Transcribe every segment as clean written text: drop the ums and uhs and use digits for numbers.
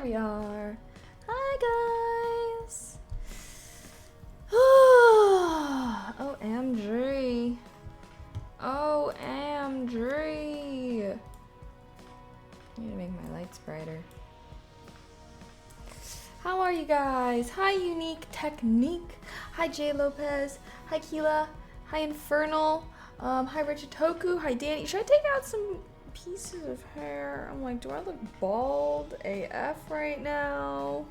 we are. Hi, guys. OMG. OMG. I need to make my lights brighter. How are you guys? Hi, Unique Technique. Hi, Jay Lopez. Hi, Keela. Hi, Infernal. Hi, Richard Toku. Hi, Danny. Should I take out some pieces of hair? I'm like, do I look bald AF right now?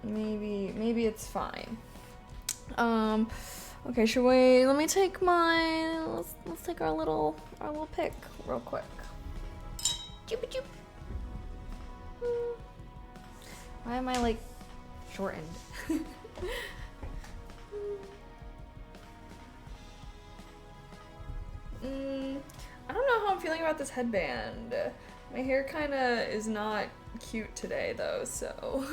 Maybe it's fine. Okay, should we, let me take my, let's take our little pic real quick. Choop choop. Why am I like shortened? I don't know how I'm feeling about this headband. My hair kind of is not cute today though, so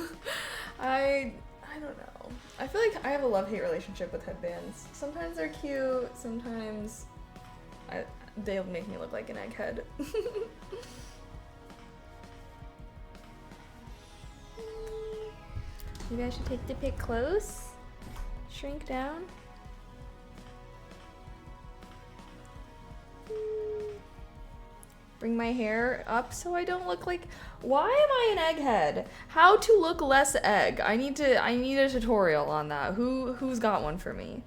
I don't know. I feel like I have a love-hate relationship with headbands. Sometimes they're cute, sometimes they'll make me look like an egghead. Maybe I should take the pic close, shrink down. Bring my hair up so I don't look like, why am I an egghead? How to look less egg. I need a tutorial on that. Who's got one for me?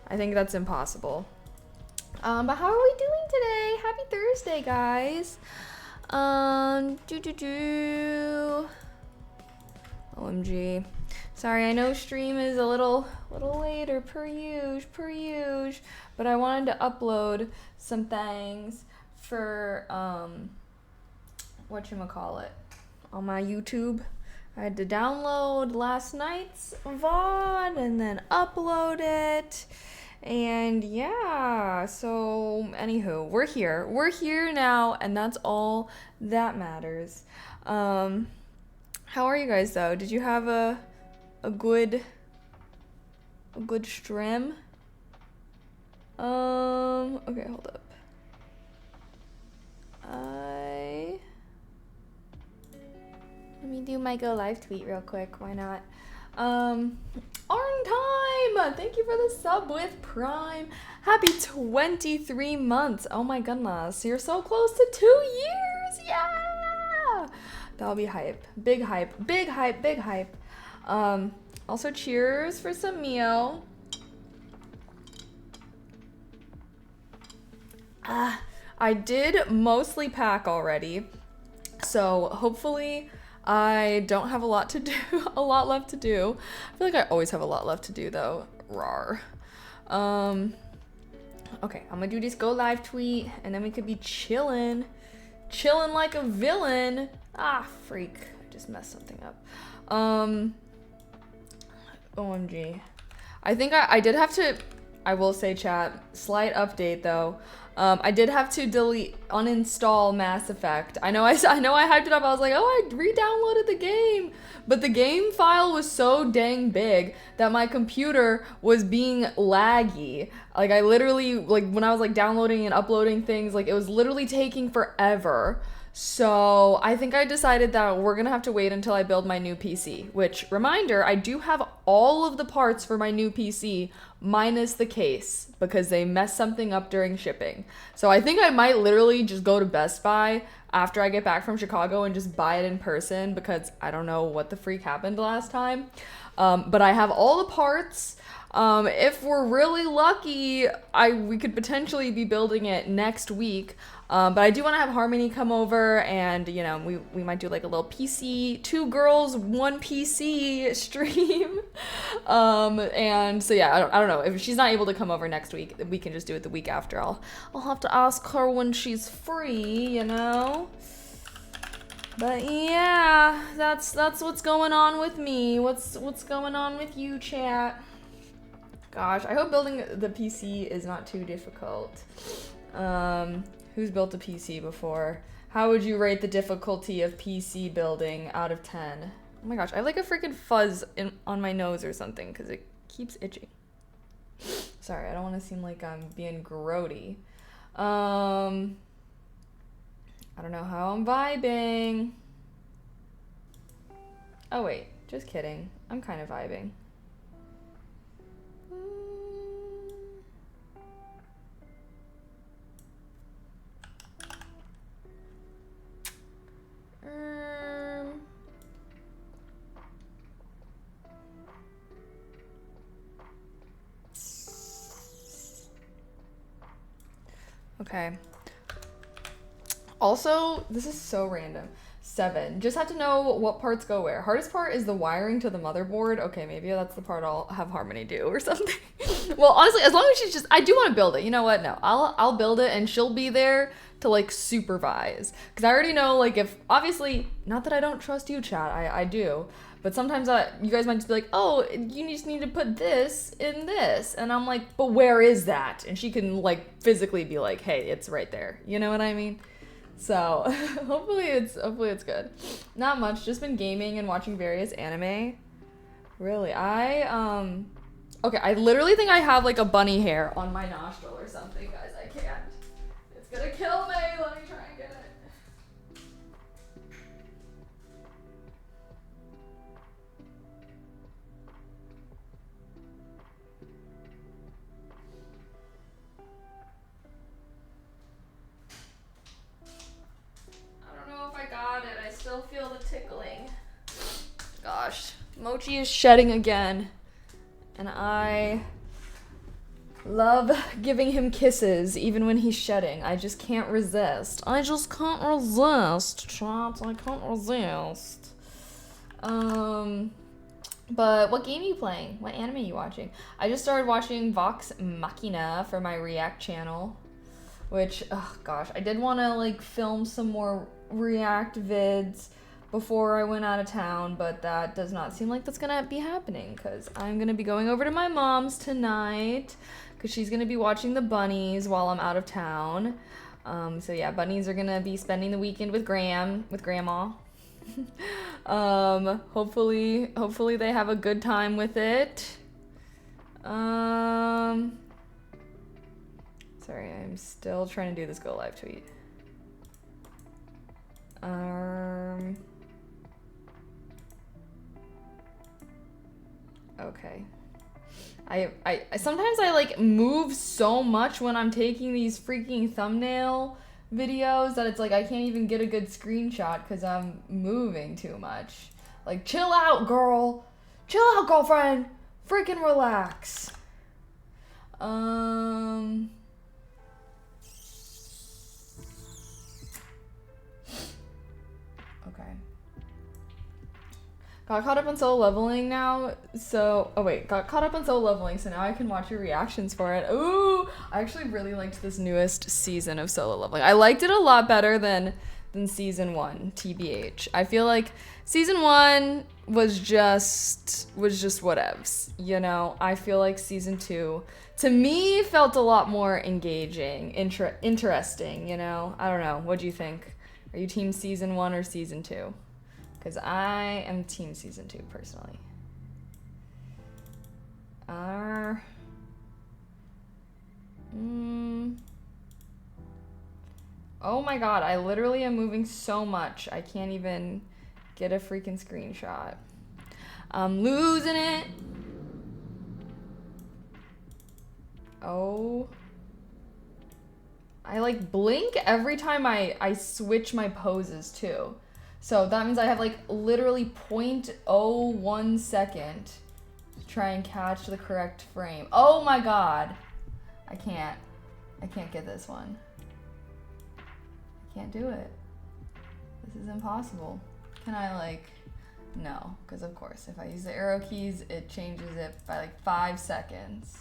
I think that's impossible. But how are we doing today? Happy Thursday, guys. OMG. Sorry, I know stream is a little later per usual, but I wanted to upload some things for whatchamacallit on my YouTube. I had to download last night's VOD and then upload it. And yeah, so anywho, we're here now, and that's all that matters. How are you guys though? Did you have a good stream? Okay, hold up. Let me do my go live tweet real quick. Why not? Arn Time! Thank you for the sub with Prime. Happy 23 months. Oh my goodness. You're so close to 2 years. Yeah! That'll be hype. Big hype. Big hype. Big hype. Also, cheers for some Mio. I did mostly pack already. So hopefully I don't have a lot to do, a lot left to do. I feel like I always have a lot left to do though. Rawr. Okay, I'm gonna do this go live tweet and then we could be chilling like a villain. Ah, freak. I just messed something up. OMG. I think I did have to, I will say chat, slight update though. I did have to uninstall Mass Effect. I know I hyped it up. I was like, oh, I re-downloaded the game. But the game file was so dang big that my computer was being laggy. Like I literally, like when I was like downloading and uploading things, like it was literally taking forever. So I think I decided that we're gonna have to wait until I build my new PC, which, reminder, I do have all of the parts for my new PC minus the case because they messed something up during shipping. So I think I might literally just go to Best Buy after I get back from Chicago and just buy it in person because I don't know what the freak happened last time. But I have all the parts. If we're really lucky, we could potentially be building it next week. But I do want to have Harmony come over and, you know, we might do like a little PC, 2 girls, 1 PC stream. And so yeah, I don't know. If she's not able to come over next week, we can just do it the week after. I'll have to ask her when she's free, you know? But yeah, that's what's going on with me. What's going on with you, chat? Gosh, I hope building the PC is not too difficult. Who's built a PC before? How would you rate the difficulty of PC building out of 10? Oh my gosh, I have like a freaking fuzz on my nose or something because it keeps itching. Sorry, I don't want to seem like I'm being grody. I don't know how I'm vibing. Oh wait, just kidding. I'm kind of vibing. Okay. Also, this is so random. 7. Just have to know what parts go where. Hardest part is the wiring to the motherboard. Okay, maybe that's the part I'll have Harmony do or something. Well, honestly, as long as she's just, I do want to build it. You know what? No, I'll build it and she'll be there to like supervise. Because I already know, like, if obviously, not that I don't trust you, chat. I do. But sometimes you guys might just be like, oh, you just need to put this in this. And I'm like, but where is that? And she can like physically be like, hey, it's right there. You know what I mean? So hopefully it's good. Not much, just been gaming and watching various anime. Really, okay, I literally think I have like a bunny hair on my nostril or something, guys. I can't. It's gonna kill me. Let me try and get it. Got it. I still feel the tickling. Gosh, Mochi is shedding again. And I love giving him kisses even when he's shedding. I just can't resist. I just can't resist, chat. I can't resist. But what game are you playing? What anime are you watching? I just started watching Vox Machina for my React channel. Which, oh gosh, I did want to like film some more React vids before I went out of town, but that does not seem like that's gonna be happening because I'm gonna be going over to my mom's tonight because she's gonna be watching the bunnies while I'm out of town. So yeah, bunnies are gonna be spending the weekend with grandma. Hopefully they have a good time with it. Sorry, I'm still trying to do this go live tweet. Okay. I sometimes I like move so much when I'm taking these freaking thumbnail videos that it's like I can't even get a good screenshot because I'm moving too much. Like, chill out, girl. Chill out, girlfriend. Freaking relax. Okay. Got caught up on solo leveling now, so... Oh wait, got caught up on solo leveling, so now I can watch your reactions for it. Ooh! I actually really liked this newest season of solo leveling. I liked it a lot better than season 1, TBH. I feel like season 1 was just whatevs, you know? I feel like season 2, to me, felt a lot more engaging, interesting, you know? I don't know. What do you think? Are you team season 1 or season 2? Because I am team season 2, personally. Oh my god, I literally am moving so much. I can't even get a freaking screenshot. I'm losing it. Oh. I like blink every time I switch my poses too. So that means I have like literally 0.01 second to try and catch the correct frame. Oh my god. I can't get this one. I can't do it. This is impossible. Can I like, no, because of course if I use the arrow keys, it changes it by like 5 seconds.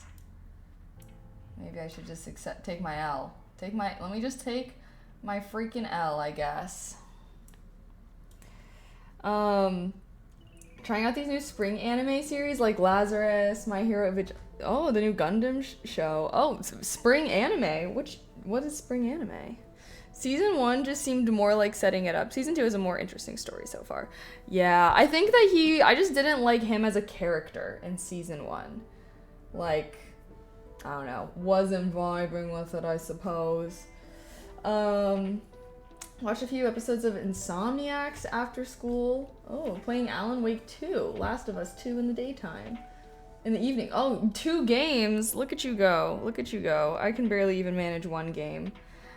Maybe I should just take my L. Let me just take my freaking L, I guess. Trying out these new spring anime series like Lazarus, My Hero, oh, the new Gundam show. Oh, spring anime. What is spring anime? Season 1 just seemed more like setting it up. Season 2 is a more interesting story so far. Yeah, I think that I just didn't like him as a character in season 1. Like, I don't know, wasn't vibing with it, I suppose. Watched a few episodes of Insomniacs after school. Oh, playing Alan Wake 2, Last of Us 2 in the daytime. In the evening. Oh, 2 games. Look at you go. Look at you go. I can barely even manage 1 game.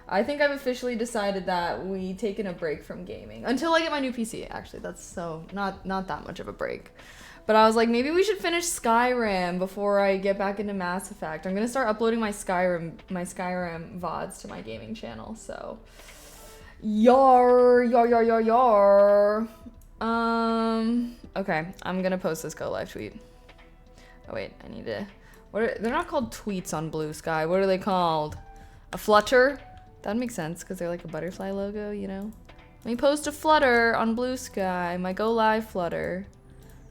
I think I've officially decided that we've taken a break from gaming. Until I get my new PC, actually. That's so not that much of a break. But I was like, maybe we should finish Skyrim before I get back into Mass Effect. I'm gonna start uploading my Skyrim VODs to my gaming channel, so yar. Okay, I'm gonna post this go live tweet. Oh wait, I need to, they're not called tweets on Blue Sky. What are they called? A flutter? That makes sense because they're like a butterfly logo, you know? Let me post a flutter on Blue Sky, my go live flutter.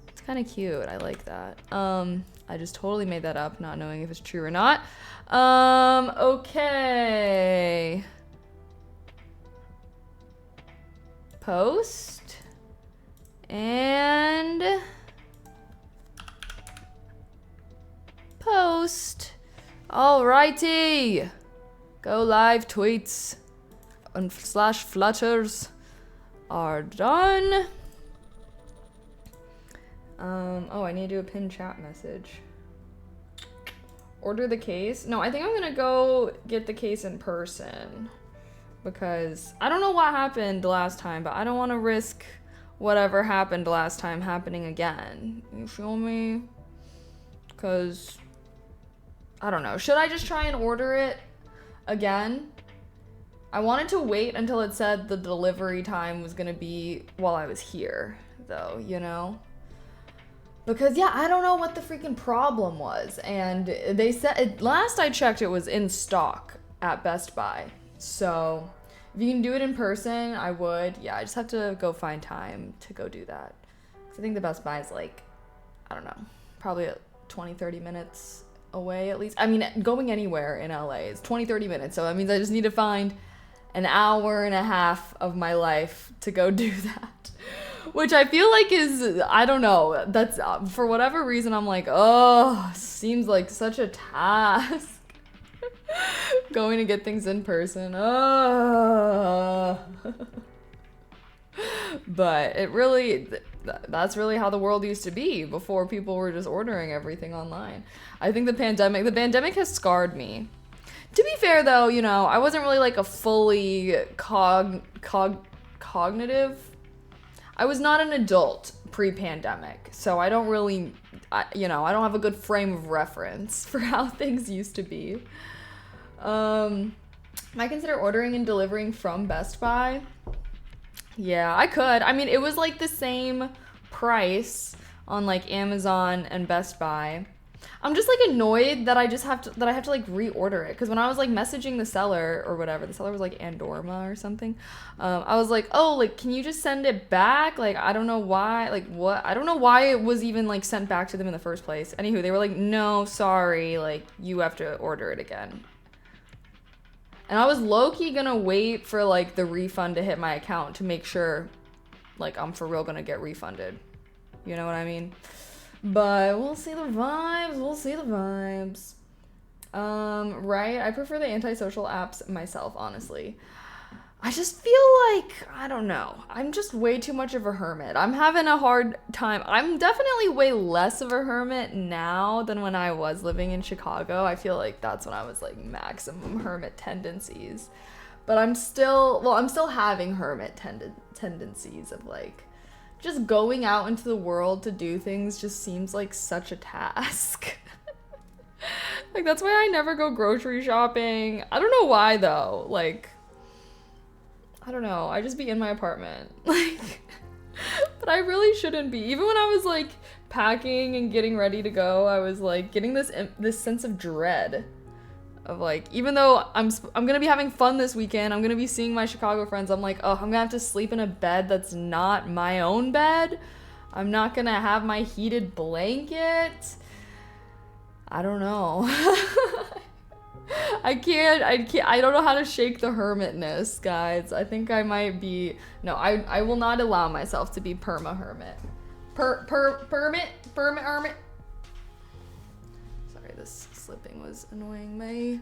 It's kind of cute. I like that. I just totally made that up, not knowing if it's true or not. Okay. Post. And post. Alrighty. Go live tweets and slash flutters are done. Oh, I need to do a pinned chat message. Order the case. No, I think I'm gonna go get the case in person because I don't know what happened last time, but I don't want to risk whatever happened last time happening again. You feel me? Because I don't know. Should I just try and order it again? I wanted to wait until it said the delivery time was gonna be while I was here, though, you know? Because, yeah, I don't know what the freaking problem was. And they said, last I checked, it was in stock at Best Buy. So, if you can do it in person, I would. Yeah, I just have to go find time to go do that. Because I think the Best Buy is like, I don't know, probably 20, 30 minutes away at least. I mean, going anywhere in LA is 20, 30 minutes. So that means I just need to find an hour and a half of my life to go do that. Which I feel like is, I don't know, that's, for whatever reason, I'm like, oh, seems like such a task. Going to get things in person. Oh. But it really, that's really how the world used to be before people were just ordering everything online. I think the pandemic has scarred me. To be fair though, you know, I wasn't really like a fully cognitive. I was not an adult pre-pandemic, so I don't really, I don't have a good frame of reference for how things used to be. Might consider ordering and delivering from Best Buy. Yeah, I could. I mean, it was like the same price on like Amazon and Best Buy. I'm just like annoyed that I have to like reorder it, because when I was like messaging the seller or whatever, the seller was like Andorma or something. I was like, oh, like, can you just send it back? Like, I don't know why, like what? I don't know why it was even like sent back to them in the first place. Anywho, they were like, no, sorry, like you have to order it again. And I was low-key gonna wait for like the refund to hit my account to make sure like I'm for real gonna get refunded. You know what I mean? But we'll see the vibes. We'll see the vibes. Right? I prefer the antisocial apps myself, honestly. I just feel like, I don't know. I'm just way too much of a hermit. I'm having a hard time. I'm definitely way less of a hermit now than when I was living in Chicago. I feel like that's when I was like maximum hermit tendencies. But I'm still having hermit tendencies of like, just going out into the world to do things just seems like such a task. Like, that's why I never go grocery shopping. I don't know why, though. Like, I don't know. I just be in my apartment. Like, but I really shouldn't be. Even when I was, like, packing and getting ready to go, I was, like, getting this sense of dread. Of, like, even though I'm gonna be having fun this weekend, I'm gonna be seeing my Chicago friends, I'm like, oh, I'm gonna have to sleep in a bed that's not my own bed. I'm not gonna have my heated blanket. I don't know. I don't know how to shake the hermitness, guys. I think I might be, no, I will not allow myself to be perma-hermit. Permit? Sorry, this slipping was annoying me.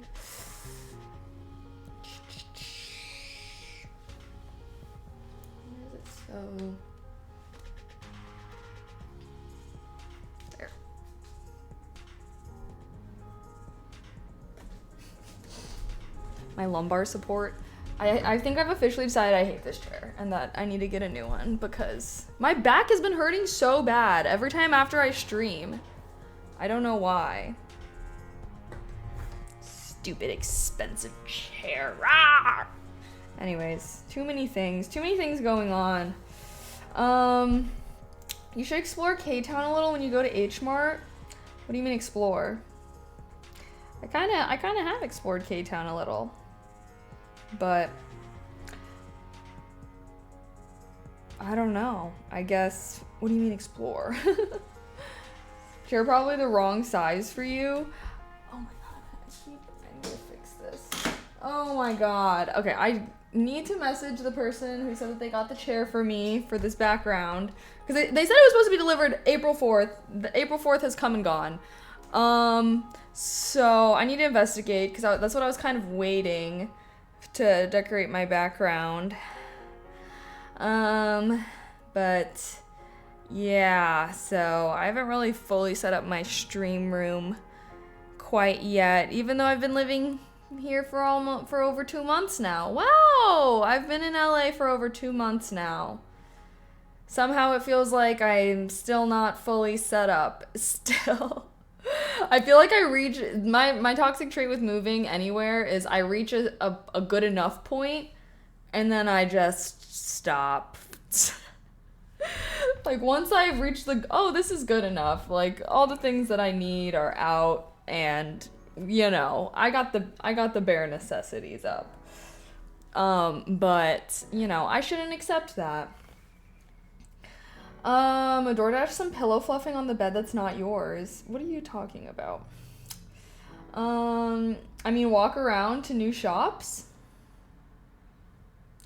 Where is it so? There. My lumbar support. I think I've officially decided I hate this chair and that I need to get a new one because my back has been hurting so bad every time after I stream. I don't know why. Stupid expensive chair. Rawr! Anyways, too many things going on. You should explore K-Town a little when you go to H Mart. What do you mean explore? I kind of have explored K-Town a little. But I don't know. I guess, what do you mean explore? You're probably the wrong size for you. Oh my god, I need to fix this. Oh my god. Okay, I need to message the person who said that they got the chair for me for this background. Because they said it was supposed to be delivered April 4th. The April 4th has come and gone. So I need to investigate because that's what I was kind of waiting to decorate my background. But yeah, so I haven't really fully set up my stream room quite yet, even though I've been living here for over 2 months now. Wow, I've been in LA for over 2 months now. Somehow it feels like I'm still not fully set up. Still. I feel like I reach my toxic trait with moving anywhere is I reach a good enough point and then I just stop. Like once I've reached this is good enough, like all the things that I need are out and you know, I got the bare necessities up. But you know, I shouldn't accept that. DoorDash some pillow fluffing on the bed that's not yours. What are you talking about? I mean, walk around to new shops?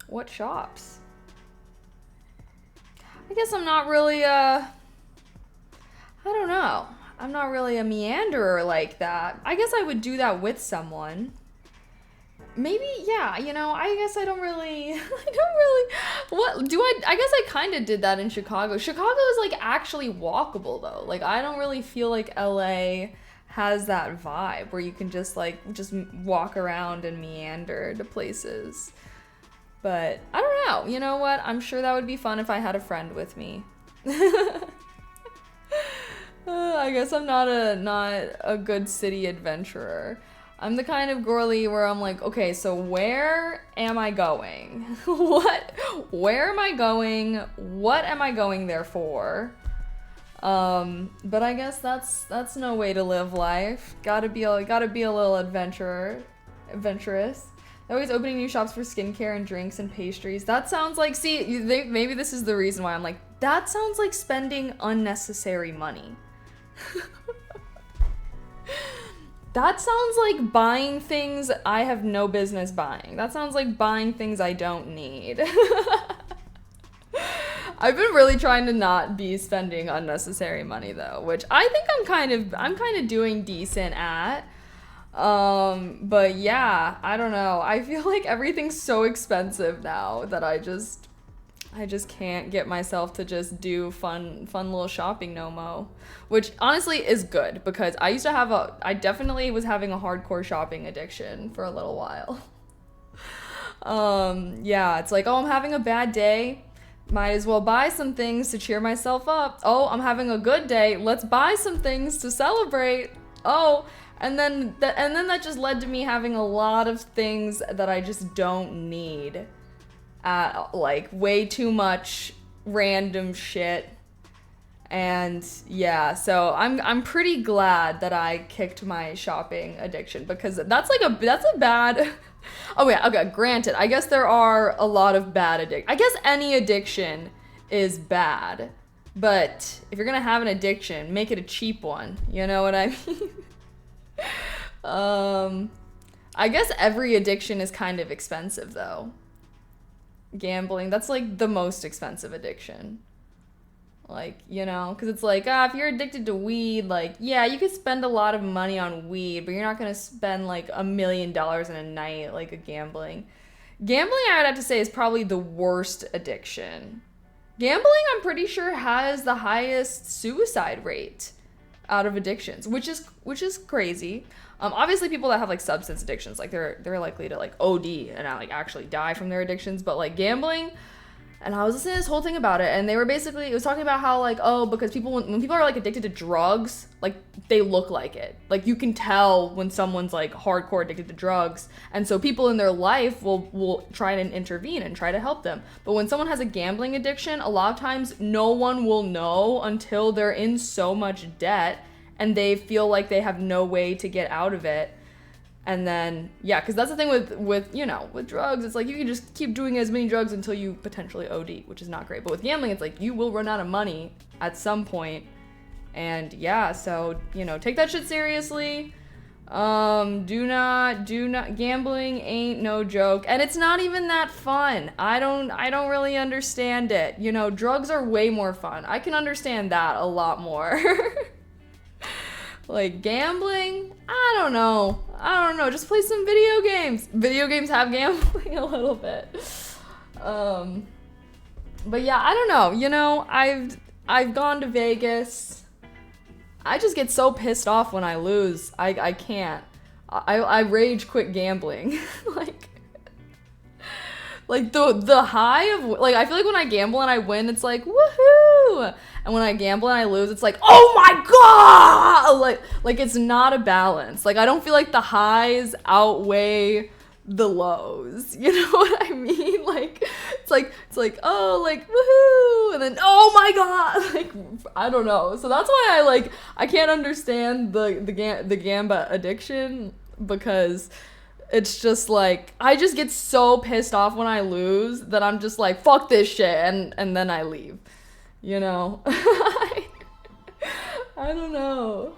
What shops? I guess I'm not really I don't know. I'm not really a meanderer like that. I guess I would do that with someone. Maybe, yeah, you know, I guess I don't really, I guess I kind of did that in Chicago. Chicago is, like, actually walkable, though. Like, I don't really feel like LA has that vibe where you can just walk around and meander to places. But, I don't know, you know what? I'm sure that would be fun if I had a friend with me. I guess I'm not a good city adventurer. I'm the kind of girly where I'm like, okay, so where am I going? Where am I going? What am I going there for? But I guess that's no way to live life. Gotta be a little adventurous. They're always opening new shops for skincare and drinks and pastries. That sounds like, maybe this is the reason why I'm like, that sounds like spending unnecessary money. That sounds like buying things I have no business buying. That sounds like buying things I don't need. I've been really trying to not be spending unnecessary money though, which I think I'm kind of doing decent at. But yeah, I don't know. I feel like everything's so expensive now that I just can't get myself to just do fun little shopping no mo, which honestly is good because I definitely was having a hardcore shopping addiction for a little while. Yeah, it's like, oh, I'm having a bad day. Might as well buy some things to cheer myself up. Oh, I'm having a good day. Let's buy some things to celebrate. Oh, and then that just led to me having a lot of things that I just don't need. Like way too much random shit. And yeah, so I'm pretty glad that I kicked my shopping addiction because that's a bad. Oh yeah, okay, granted, I guess there are a lot of bad addiction. I guess any addiction is bad, but if you're gonna have an addiction, make it a cheap one. You know what I mean? I guess every addiction is kind of expensive though. Gambling, that's like the most expensive addiction. Like, you know, because it's like, ah, if you're addicted to weed, like, yeah, you could spend a lot of money on weed, but you're not going to spend like $1 million in a night, like a gambling. Gambling, I would have to say, is probably the worst addiction. Gambling, I'm pretty sure, has the highest suicide rate out of addictions, which is crazy. Obviously, people that have like substance addictions, like they're likely to like OD and not like actually die from their addictions. But like gambling, and I was listening to this whole thing about it, and they were basically, it was talking about how like, oh, because people when people are like addicted to drugs, like they look like it. Like you can tell when someone's like hardcore addicted to drugs, and so people in their life will try and intervene and try to help them. But when someone has a gambling addiction, a lot of times no one will know until they're in so much debt and they feel like they have no way to get out of it. And then, yeah, because that's the thing with you know, with drugs, it's like you can just keep doing as many drugs until you potentially OD, which is not great. But with gambling, it's like you will run out of money at some point. And yeah, so, you know, take that shit seriously. Do not, gambling ain't no joke. And it's not even that fun. I don't really understand it. You know, drugs are way more fun. I can understand that a lot more. Like gambling, I don't know. Just play some video games. Video games have gambling a little bit. But yeah, I don't know. You know, I've gone to Vegas. I just get so pissed off when I lose. I can't. I rage quit gambling. Like the high of, like, I feel like when I gamble and I win, it's like woohoo, and when I gamble and I lose, it's like, oh my god, like it's not a balance. Like I don't feel like the highs outweigh the lows. You know what I mean? Like it's like oh, like woohoo, and then oh my god, like I don't know. So that's why I can't understand the gamba addiction, because it's just like I just get so pissed off when I lose that I'm just like, fuck this shit, and then I leave. You know? I don't know.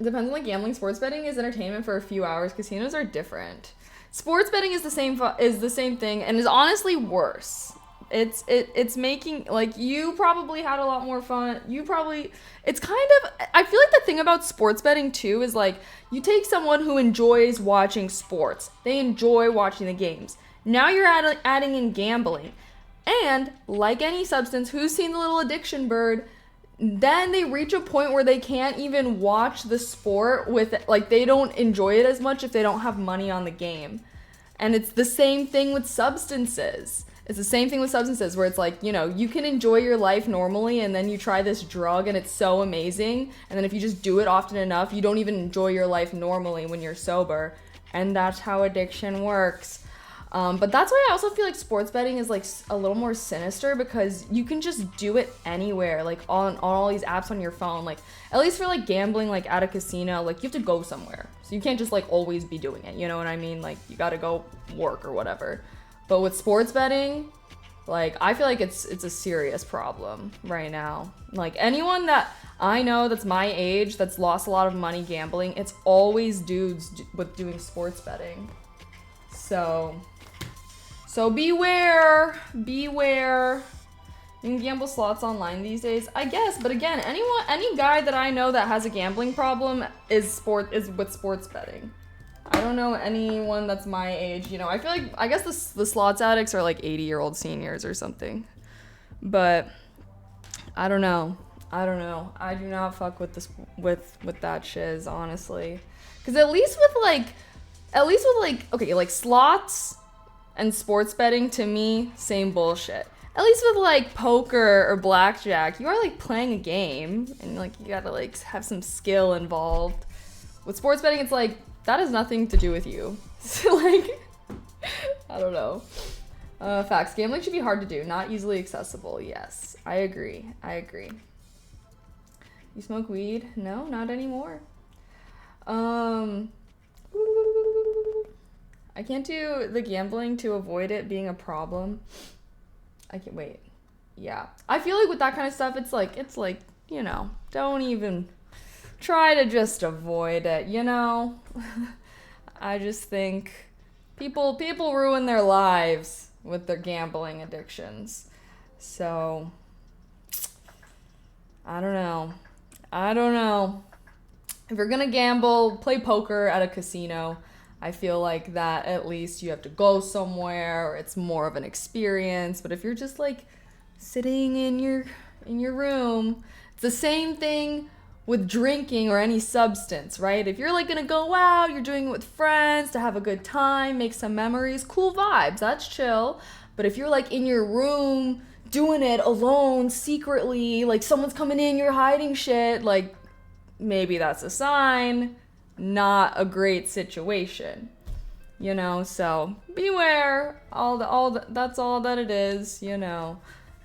Depends on like gambling. Sports betting is entertainment for a few hours. Casinos are different. Sports betting is the same thing and is honestly worse. It's making, like, you probably had a lot more fun. It's kind of, I feel like the thing about sports betting too is like, you take someone who enjoys watching sports. They enjoy watching the games. Now you're adding in gambling. And like any substance, who's seen the little addiction bird? Then they reach a point where they can't even watch the sport like, they don't enjoy it as much if they don't have money on the game. And it's the same thing with substances. It's the same thing with substances where it's like, you know, you can enjoy your life normally and then you try this drug and it's so amazing. And then if you just do it often enough, you don't even enjoy your life normally when you're sober. And that's how addiction works. But that's why I also feel like sports betting is like a little more sinister, because you can just do it anywhere, like on all these apps on your phone. Like at least for like gambling, like at a casino, like you have to go somewhere. So you can't just like always be doing it. You know what I mean? Like you got to go work or whatever. But with sports betting, like, I feel like it's a serious problem right now. Like, anyone that I know that's my age that's lost a lot of money gambling, it's always dudes with doing sports betting. So beware. You can gamble slots online these days, I guess. But again, any guy that I know that has a gambling problem is with sports betting. I don't know anyone that's my age, you know. I feel like, I guess the slots addicts are like 80-year-old seniors or something. But I don't know. I do not fuck with this with that shiz, honestly. Cuz at least with like okay, like slots and sports betting, to me, same bullshit. At least with like poker or blackjack, you are like playing a game and like you got to like have some skill involved. With sports betting, it's like that has nothing to do with you. So, like, I don't know. Facts. Gambling should be hard to do, not easily accessible. Yes, I agree. You smoke weed? No, not anymore. I can't do the gambling to avoid it being a problem. I can't wait. Yeah. I feel like with that kind of stuff, it's like, you know, don't even try to just avoid it, you know? I just think people ruin their lives with their gambling addictions. So, I don't know. If you're gonna gamble, play poker at a casino. I feel like that at least you have to go somewhere, or it's more of an experience. But if you're just like sitting in your room, it's the same thing with drinking or any substance, right? If you're like gonna go out, you're doing it with friends to have a good time, make some memories, cool vibes, that's chill. But if you're like in your room doing it alone, secretly, like someone's coming in, you're hiding shit, like maybe that's a sign, not a great situation, you know? So beware, that's all that it is, you know?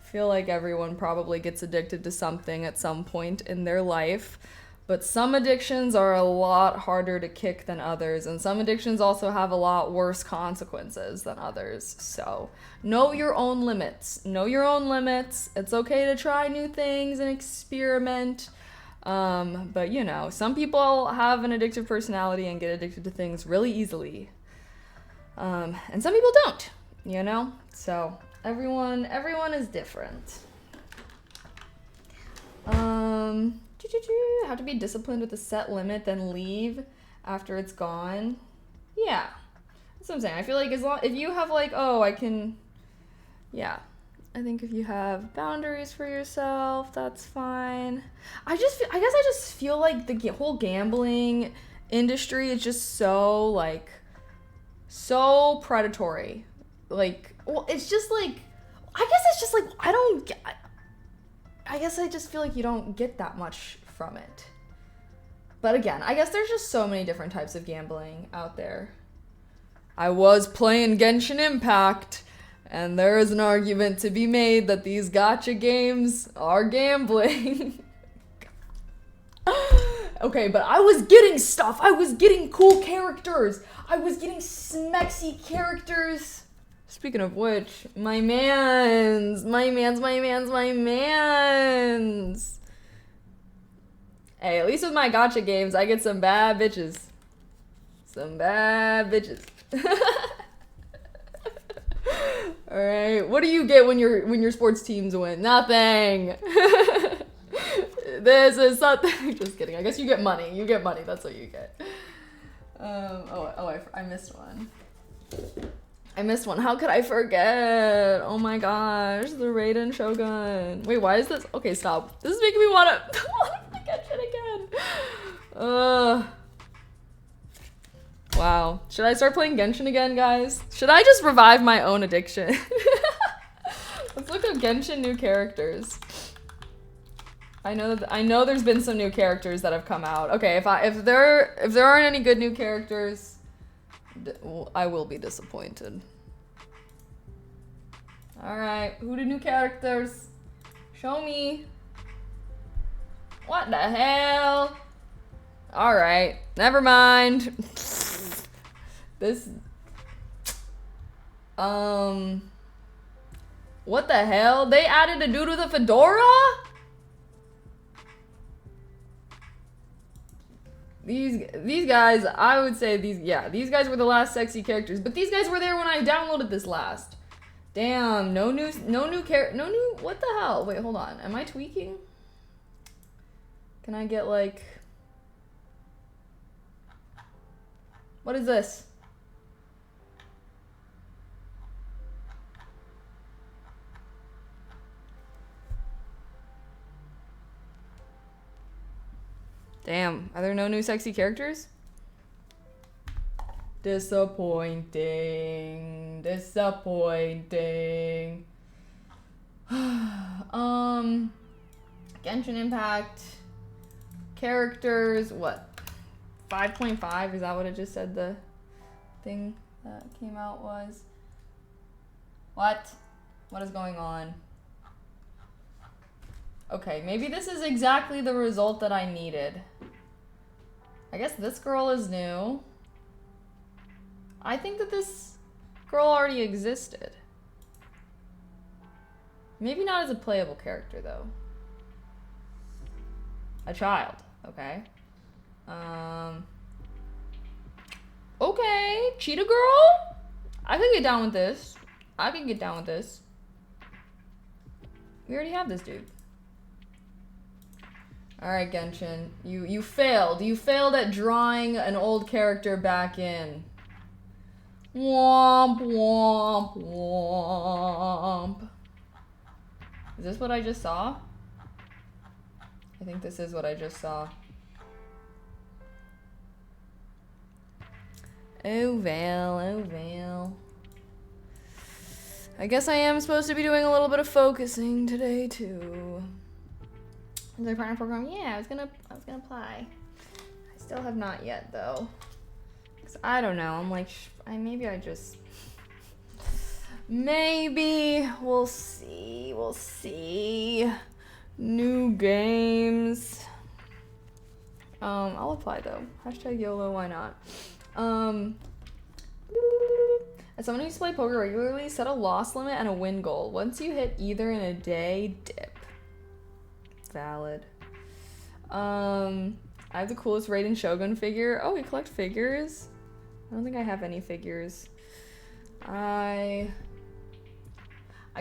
I feel like everyone probably gets addicted to something at some point in their life, but some addictions are a lot harder to kick than others, and some addictions also have a lot worse consequences than others. So know your own limits. It's okay to try new things and experiment. But you know, some people have an addictive personality and get addicted to things really easily. And some people don't, you know? So everyone is different. Have to be disciplined with a set limit, then leave after it's gone. Yeah, that's what I'm saying. I feel like if you have like, I think if you have boundaries for yourself, that's fine. I guess I just feel like the whole gambling industry is just so predatory. Like, well, it's just like, I guess I just feel like you don't get that much from it. But again, I guess there's just so many different types of gambling out there. I was playing Genshin Impact, and there is an argument to be made that these gacha games are gambling. Okay, but I was getting stuff. I was getting cool characters. I was getting smexy characters. Speaking of which, my mans. Hey, at least with my gacha games, I get some bad bitches. Alright, what do you get when your sports teams win? Nothing. This is something. Just kidding. I guess you get money. That's what you get. I missed one. How could I forget? Oh my gosh, the Raiden Shogun. Wait, why is this? Okay, stop. This is making me wanna get shit again. Wow. Should I start playing Genshin again, guys? Should I just revive my own addiction? Let's look up Genshin new characters. I know there's been some new characters that have come out. Okay, if there aren't any good new characters, I will be disappointed. Alright, who the new characters? Show me. What the hell? Alright, never mind. This... What the hell? They added a dude with a fedora? These guys, I would say these guys were the last sexy characters, but these guys were there when I downloaded this last. Damn, what the hell? Wait, hold on. Am I tweaking? Can I get like... What is this? Damn, are there no new sexy characters? Disappointing. Genshin Impact characters, what? 5.5, is that what it just said the thing that came out was? What is going on? Okay, maybe this is exactly the result that I needed. I guess this girl is new. I think that this girl already existed. Maybe not as a playable character, though. A child, okay. Okay, Cheetah Girl? I could get down with this. I can get down with this. We already have this dude. Alright, Genshin. You failed. You failed at drawing an old character back in. Womp, womp, womp. Is this what I just saw? I think this is what I just saw. Oh, Val, oh, Val. I guess I am supposed to be doing a little bit of focusing today, too. Is there a partner program? Yeah, I was gonna apply. I still have not yet, though. Cause I don't know. I'm like, maybe I just. Maybe we'll see. We'll see. New games. I'll apply though. Hashtag YOLO. Why not? As someone who used to play poker regularly, set a loss limit and a win goal. Once you hit either in a day, dip. Valid. I have the coolest Raiden Shogun figure. Oh, we collect figures? I don't think I have any figures. I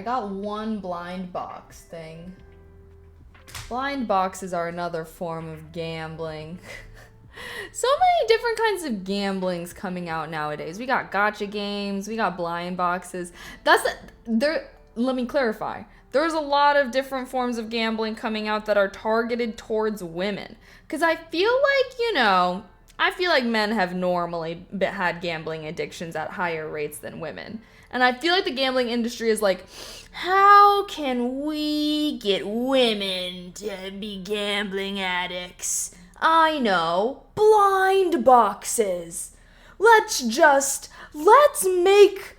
got one blind box thing. Blind boxes are another form of gambling. So many different kinds of gamblings coming out nowadays. We got gacha games, we got blind boxes. Let me clarify. There's a lot of different forms of gambling coming out that are targeted towards women. Because I feel like, I feel like men have normally had gambling addictions at higher rates than women. And I feel like the gambling industry is like, how can we get women to be gambling addicts? I know, blind boxes. Let's make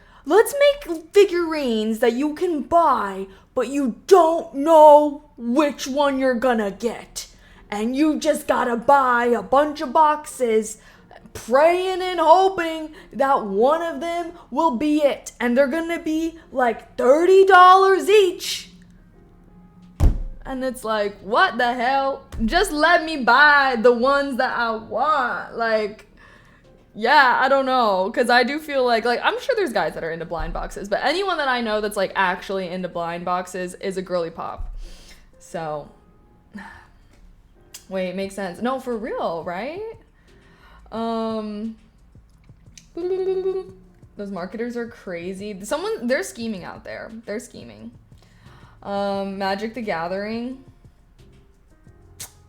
figurines that you can buy, but you don't know which one you're gonna get. And you just gotta buy a bunch of boxes, praying and hoping that one of them will be it. And they're gonna be like $30 each. And it's like, what the hell? Just let me buy the ones that I want. Like, yeah, I don't know. Because I do feel like, I'm sure there's guys that are into blind boxes. But anyone that I know that's, like, actually into blind boxes is a girly pop. So, wait, makes sense. No, for real, right? Those marketers are crazy. They're scheming out there. They're scheming. Magic the Gathering.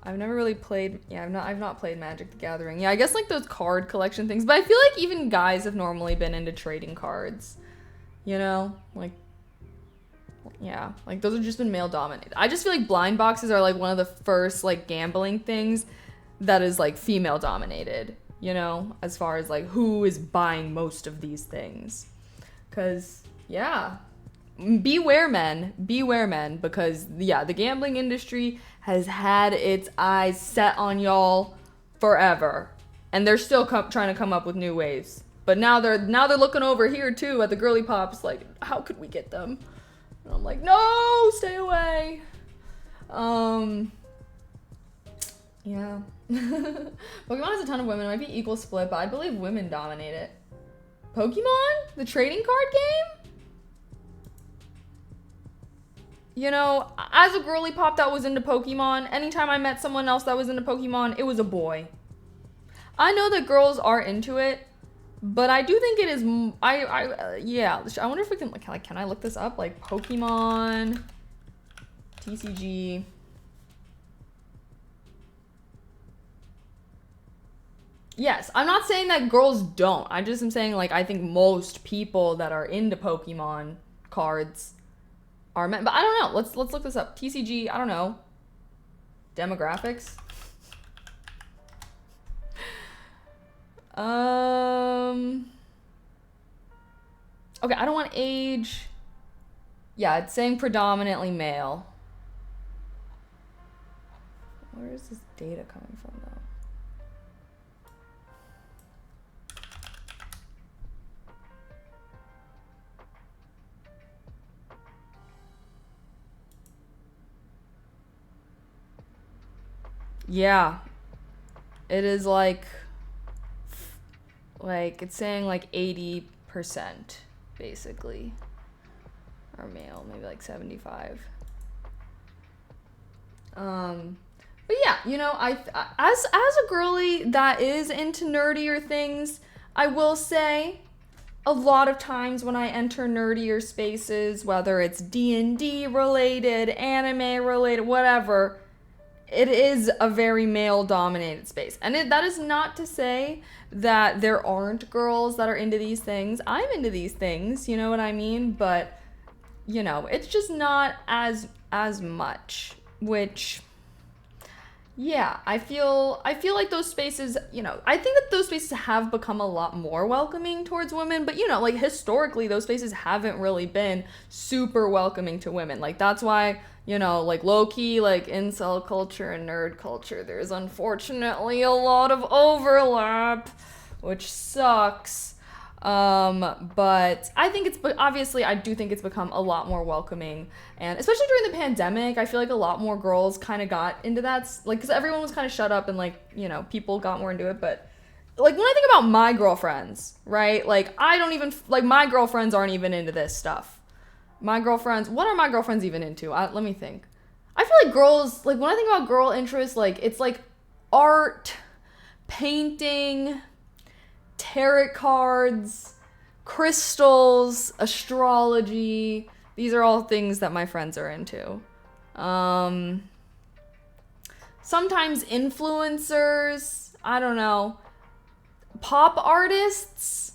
I've never really played. Yeah, I've not played Magic the Gathering. Yeah, I guess like those card collection things. But I feel like even guys have normally been into trading cards. Like, yeah, like those have just been male dominated. I just feel like blind boxes are like one of the first like gambling things that is like female dominated. As far as like who is buying most of these things. 'Cause yeah. Beware men, because yeah, the gambling industry has had its eyes set on y'all forever, and they're still trying to come up with new ways. But now they're looking over here too at the girly pops, like, how could we get them? And I'm like, no, stay away. Yeah. Pokemon has a ton of women. It might be equal split, but I believe women dominate it. Pokemon, the trading card game. As a girly pop that was into Pokemon, anytime I met someone else that was into Pokemon, it was a boy. I know that girls are into it, but I do think it is, yeah. I wonder if we can, can I look this up? Like, Pokemon, TCG. Yes, I'm not saying that girls don't. I just am saying, I think most people that are into Pokemon cards are men, but I don't know. Let's look this up. TCG, I don't know. Demographics. Okay, I don't want age. Yeah, it's saying predominantly male. Where is this data coming from though? Yeah, it is like it's saying 80% basically. are male, maybe like 75. But yeah, you know, as a girly that is into nerdier things, I will say a lot of times when I enter nerdier spaces, whether it's D&D related, anime related, whatever, it is a very male dominated space. And that is not to say that there aren't girls that are into these things. I'm into these things, you know what I mean? But, you know, it's just not as much, which, yeah, I feel like those spaces, you know, I think that those spaces have become a lot more welcoming towards women, but, you know, like, historically, those spaces haven't really been super welcoming to women. Like, that's why, you know, like, low-key, like, incel culture and nerd culture, there's unfortunately a lot of overlap, which sucks. But I think obviously I do think it's become a lot more welcoming, and especially during the pandemic, I feel like a lot more girls kind of got into that, like, because everyone was kind of shut up and, like, you know, people got more into it. But like, when I think about my girlfriends, right, like, I don't even, like, my girlfriends aren't even into this stuff. My girlfriends, what are my girlfriends even into? Let me think. I feel like girls, like, when I think about girl interests, like, it's like art, painting, tarot cards, crystals, astrology. These are all things that my friends are into. Sometimes influencers, I don't know. Pop artists.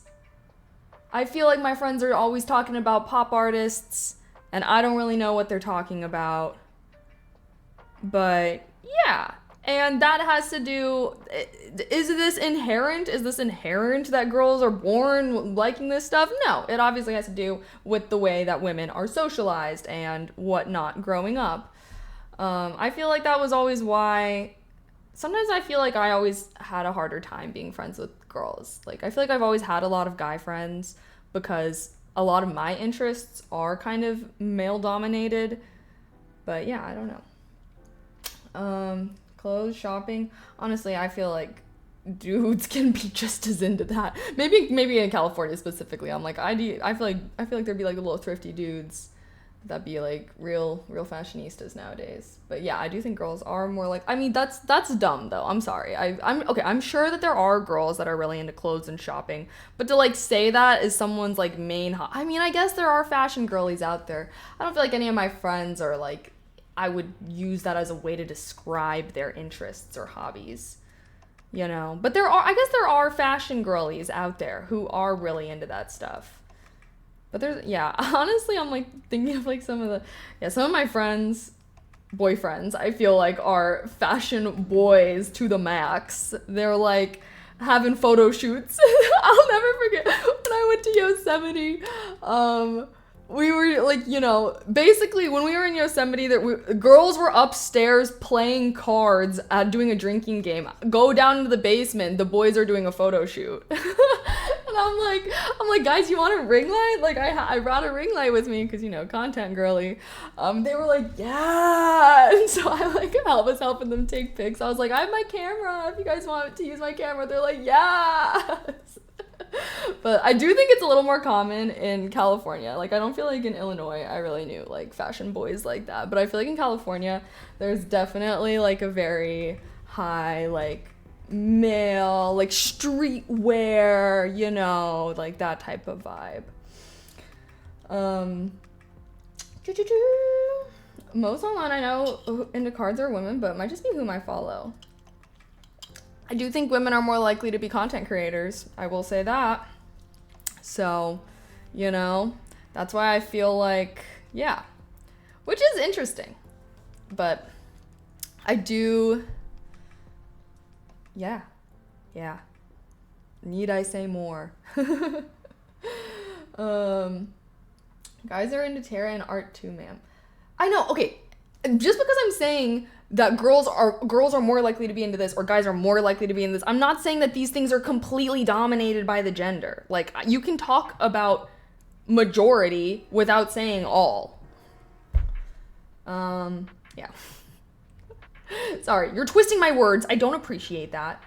I feel like my friends are always talking about pop artists, and I don't really know what they're talking about. But yeah. And that has to do, is this inherent? Is this inherent that girls are born liking this stuff? No, it obviously has to do with the way that women are socialized and whatnot growing up. I feel like that was always why, sometimes I feel like I always had a harder time being friends with girls. Like, I feel like I've always had a lot of guy friends because a lot of my interests are kind of male dominated. But yeah, I don't know. Clothes, shopping. Honestly, I feel like dudes can be just as into that. Maybe in California specifically. I'm like, I feel like there'd be like the little thrifty dudes that'd be like real fashionistas nowadays. But yeah, I do think girls are more like, I mean, that's dumb though. I'm sorry. I'm sure that there are girls that are really into clothes and shopping, but to like say that is someone's like main I mean, I guess there are fashion girlies out there. I don't feel like any of my friends are like, I would use that as a way to describe their interests or hobbies, you know? But I guess there are fashion girlies out there who are really into that stuff. But honestly, I'm like thinking of like some of my friends, boyfriends, I feel like are fashion boys to the max. They're like having photo shoots. I'll never forget when I went to Yosemite. We were like, you know, basically when we were in Yosemite, girls were upstairs playing cards, doing a drinking game. Go down into the basement, the boys are doing a photo shoot. And I'm like, guys, you want a ring light? Like, I brought a ring light with me because, you know, content girly. They were like, yeah. And so I was helping them take pics. I was like, I have my camera. If you guys want to use my camera, they're like, yeah. But I do think it's a little more common in California. Like, I don't feel like in Illinois I really knew like fashion boys like that, but I feel like in California there's definitely like a very high like male like streetwear, you know, like that type of vibe. Most online I know into cards are women, but it might just be whom I follow. I do think women are more likely to be content creators. I will say that. So, you know, that's why I feel like, yeah, which is interesting. But I do, yeah. Need I say more? Guys are into tarot and art too, ma'am. I know, okay, just because I'm saying that girls are more likely to be into this or guys are more likely to be into this, I'm not saying that these things are completely dominated by the gender. Like, you can talk about majority without saying all. Yeah. Sorry, you're twisting my words. I don't appreciate that.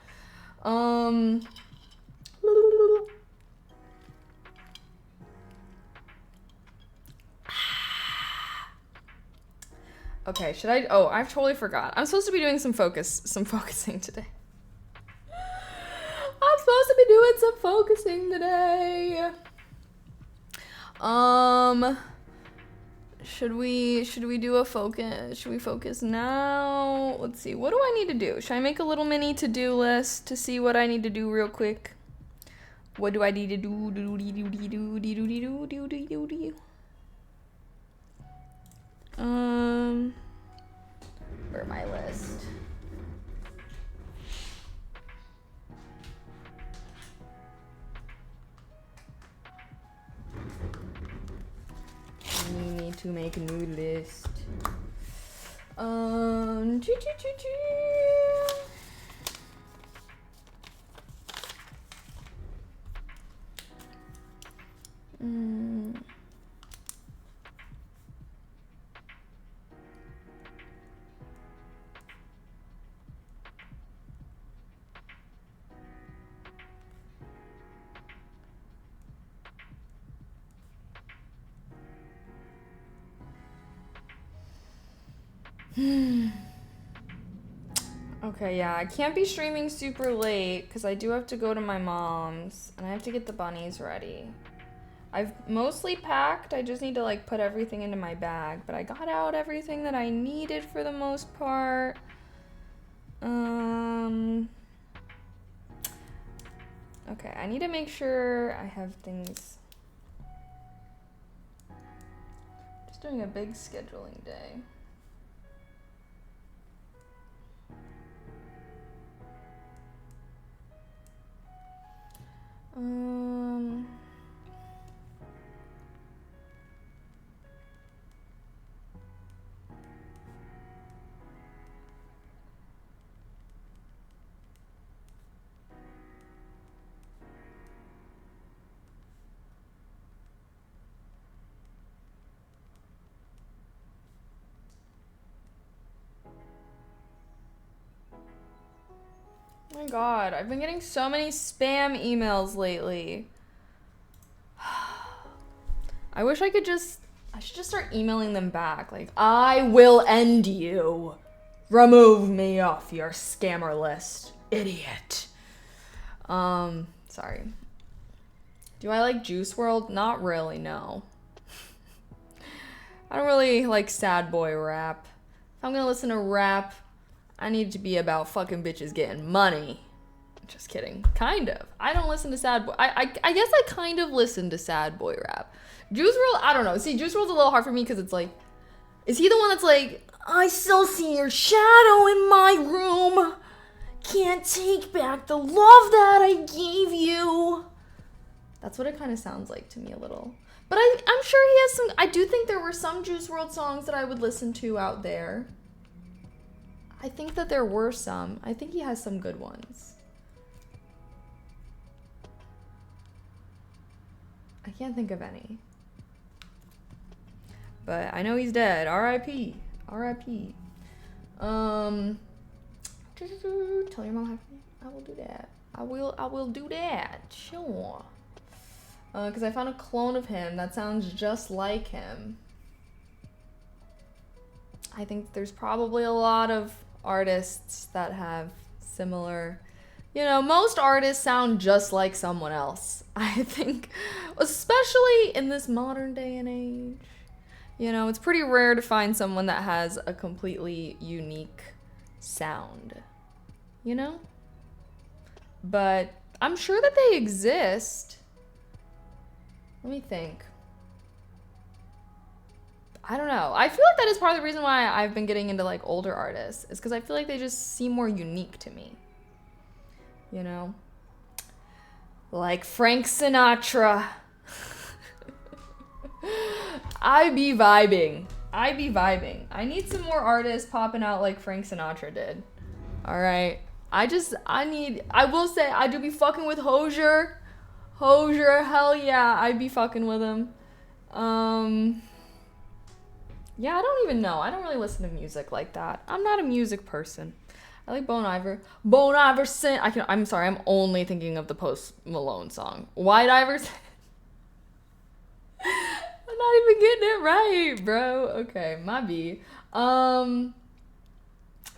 Okay, should I? Oh, I totally forgot. I'm supposed to be doing some focusing today. I'm supposed to be doing some focusing today. Should we do a focus? Should we focus now? Let's see. What do I need to do? Should I make a little mini to-do list to see what I need to do real quick? What do I need to do? Where's my list? We need to make a new list. Okay, yeah, I can't be streaming super late because I do have to go to my mom's and I have to get the bunnies ready. I've mostly packed. I just need to like put everything into my bag, but I got out everything that I needed for the most part. Okay, I need to make sure I have things. Just doing a big scheduling day. Oh my god, I've been getting so many spam emails lately. I wish I could I should just start emailing them back. Like, I will end you. Remove me off your scammer list, idiot. Sorry. Do I like Juice WRLD? Not really, no. I don't really like sad boy rap. If I'm gonna listen to rap, I need to be about fucking bitches getting money. Just kidding. Kind of. I don't listen to sad boy. I guess I kind of listen to sad boy rap. Juice WRLD, I don't know. See, Juice WRLD's a little hard for me because it's like, is he the one that's like, I still see your shadow in my room. Can't take back the love that I gave you. That's what it kind of sounds like to me a little. But I'm sure he has some, I do think there were some Juice WRLD songs that I would listen to out there. I think that there were some. I think he has some good ones. I can't think of any. But I know he's dead. R.I.P. R.I.P. Tell your mom I will do that. I will do that. Sure. Because I found a clone of him that sounds just like him. I think there's probably a lot of artists that have similar, you know, most artists sound just like someone else. I think, especially in this modern day and age, you know, it's pretty rare to find someone that has a completely unique sound, you know? But I'm sure that they exist. Let me think. I don't know. I feel like that is part of the reason why I've been getting into like older artists, is because I feel like they just seem more unique to me. You know? Like Frank Sinatra. I be vibing. I need some more artists popping out like Frank Sinatra did. Alright? I will say, I do be fucking with Hozier. Hell yeah, I'd be fucking with him. Yeah, I don't even know. I don't really listen to music like that. I'm not a music person. I like Bon Iverson. I'm sorry, I'm only thinking of the Post Malone song. White Iverson. not even getting it right, bro. Okay, my B.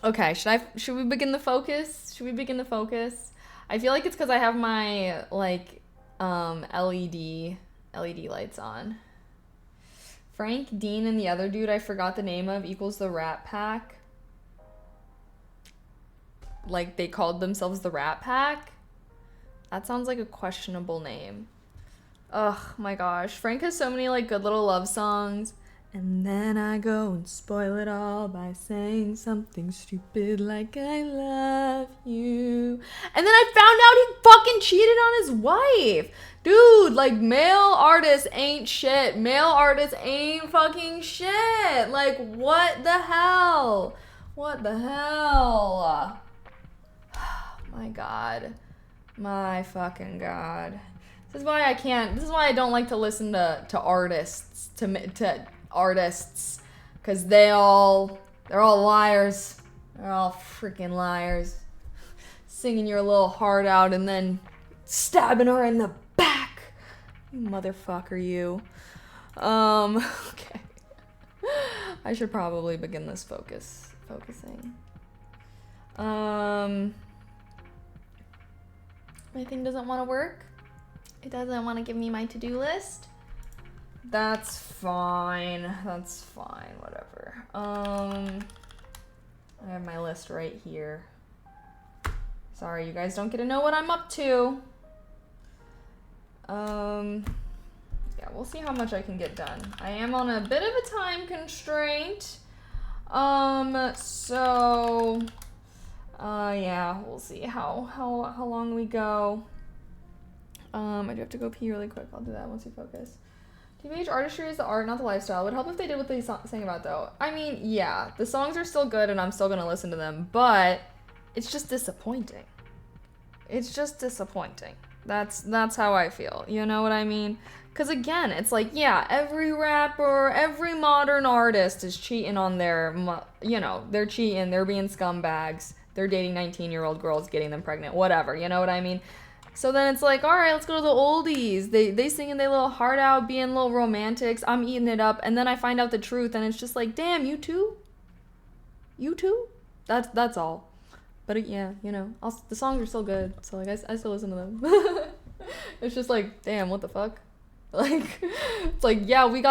Okay, should we begin the focus? Should we begin the focus? I feel like it's because I have my like LED lights on. Frank, Dean, and the other dude I forgot the name of equals the Rat Pack. Like they called themselves the Rat Pack. That sounds like a questionable name. Ugh, my gosh. Frank has so many like good little love songs. And then I go and spoil it all by saying something stupid like I love you. And then I found out he fucking cheated on his wife. Dude, like male artists ain't shit. Male artists ain't fucking shit. Like what the hell? What the hell? My God. My fucking God. This is why I don't like to listen to artists, to artists, because they're all liars. They're all freaking liars. Singing your little heart out and then stabbing her in the back. You motherfucker, you. Okay. I should probably begin this focusing. My thing doesn't want to work. It doesn't want to give me my to-do list. That's fine. That's fine. Whatever. I have my list right here. Sorry, you guys don't get to know what I'm up to. Yeah, we'll see how much I can get done. I am on a bit of a time constraint. Yeah, we'll see how long we go. I do have to go pee really quick. I'll do that once we focus. TBH artistry is the art, not the lifestyle. It would help if they did what they sang about, though. I mean, yeah, the songs are still good and I'm still gonna listen to them, but it's just disappointing. It's just disappointing. That's how I feel. You know what I mean? Because again, it's like, yeah, every rapper, every modern artist is cheating on their, they're cheating, they're being scumbags, they're dating 19-year-old girls, getting them pregnant, whatever, you know what I mean? So then it's like, all right, let's go to the oldies. They singing their little heart out, being little romantics. I'm eating it up, and then I find out the truth, and it's just like, damn, you too? You too? That's all. But yeah, the songs are still good, so like I still listen to them. It's just like, damn, what the fuck? Like, it's like, yeah, we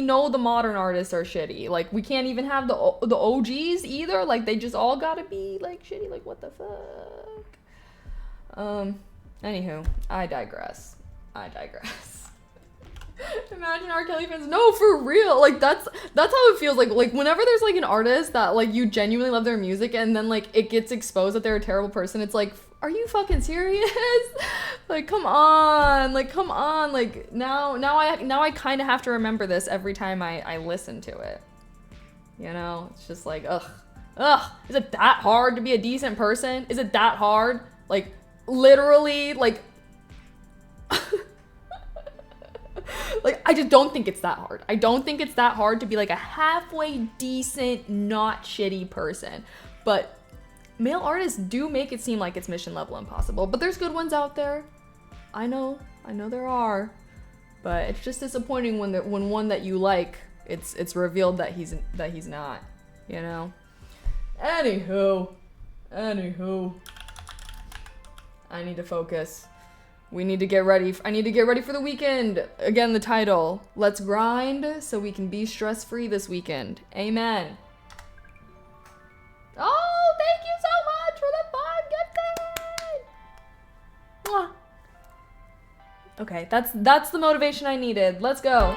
know the modern artists are shitty. Like, we can't even have the OGs either. Like, they just all gotta be like shitty. Like, what the fuck? Anywho, I digress. Imagine R. Kelly fans. No, for real. Like, that's how it feels. Like whenever there's like an artist that like you genuinely love their music and then like it gets exposed that they're a terrible person, it's like, are you fucking serious? Like, come on. Like now I kind of have to remember this every time I listen to it. It's just like, ugh. Is it that hard to be a decent person? Is it that hard? Like, literally, like, like, I just don't think it's that hard. I don't think it's that hard to be like a halfway decent, not shitty person. But male artists do make it seem like it's mission level impossible. But there's good ones out there. I know there are. But it's just disappointing when one that you like, it's revealed that he's not. Anywho. I need to focus. We need to get ready. I need to get ready for the weekend. Again, the title. Let's grind so we can be stress-free this weekend. Amen. Oh, thank you so much for the 5 gifted. Mwah. Okay, that's the motivation I needed. Let's go.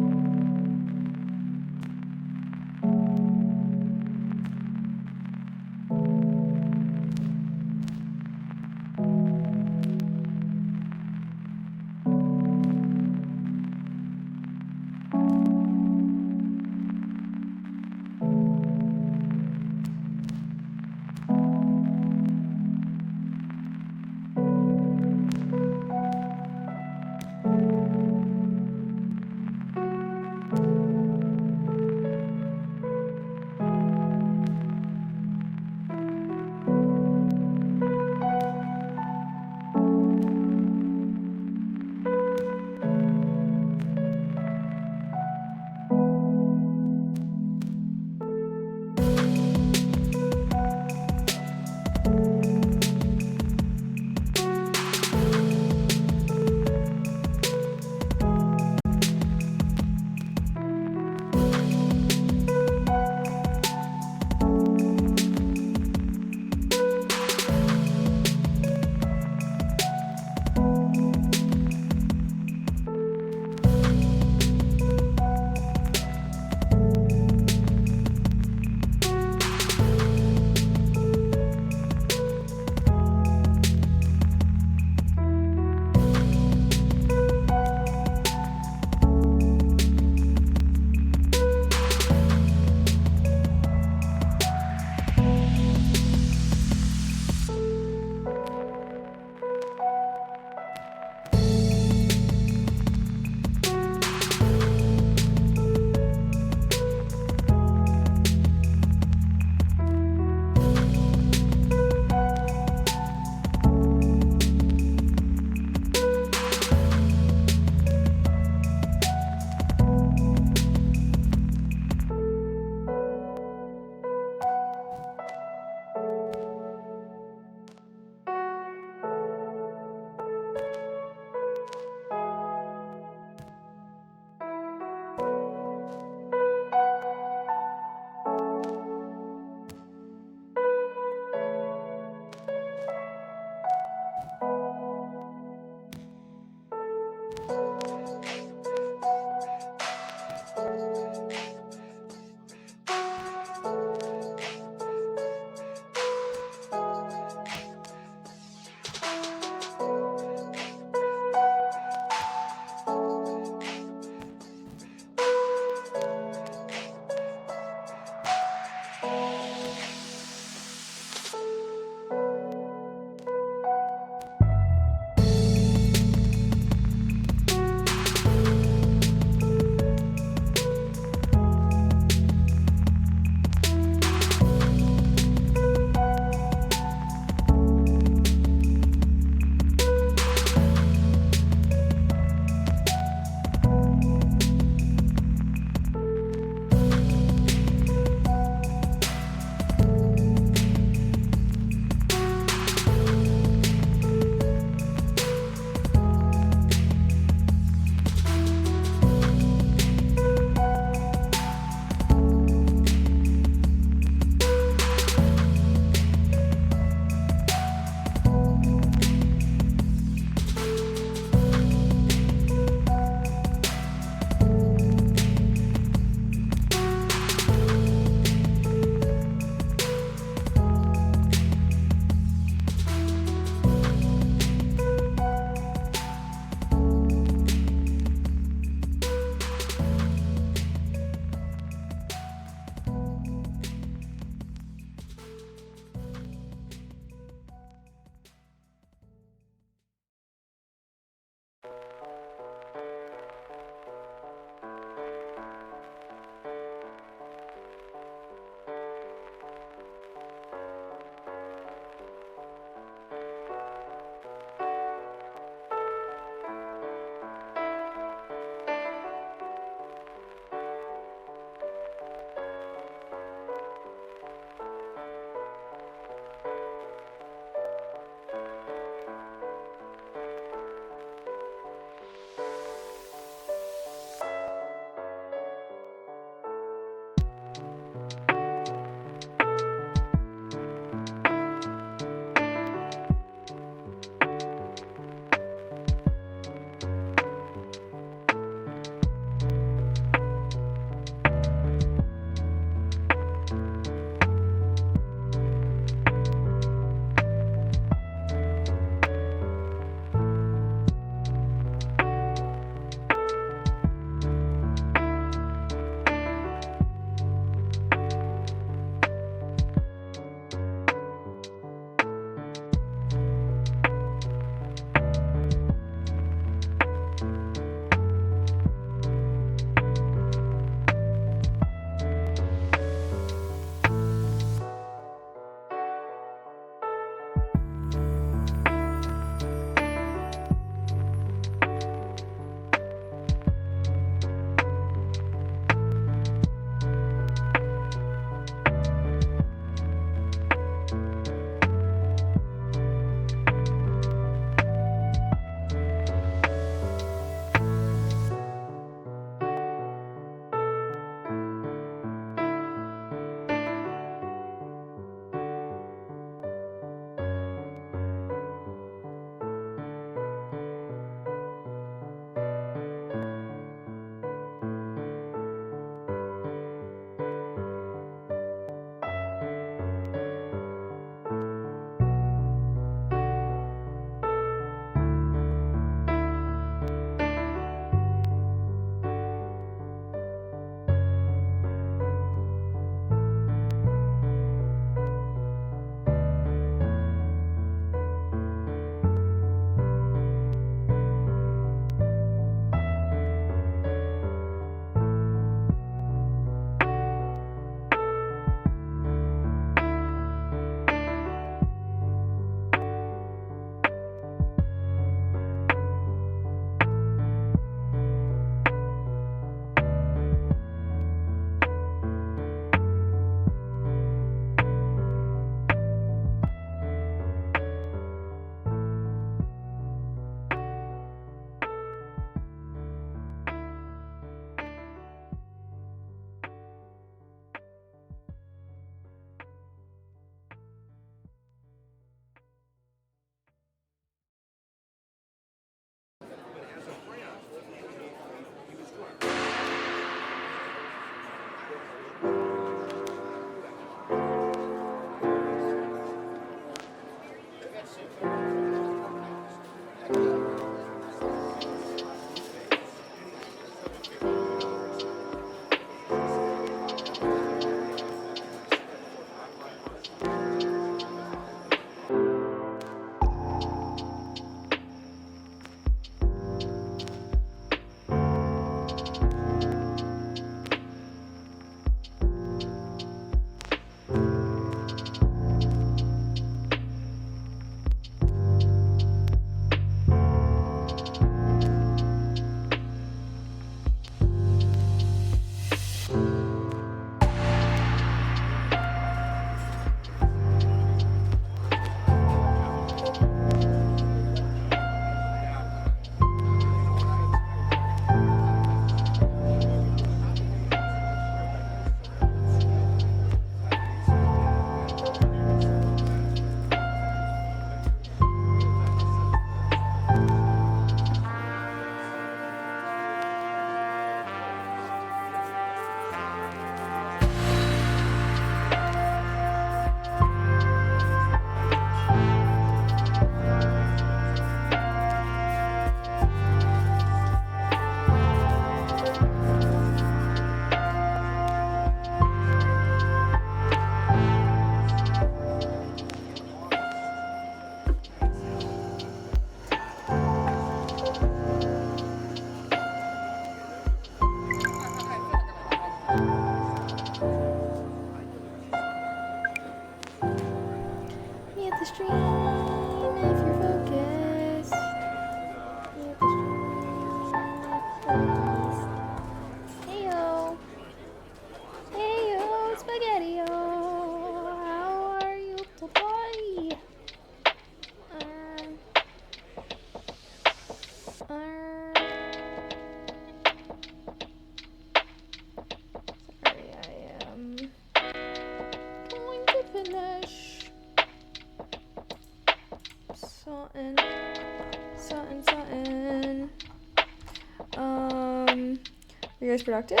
days productive?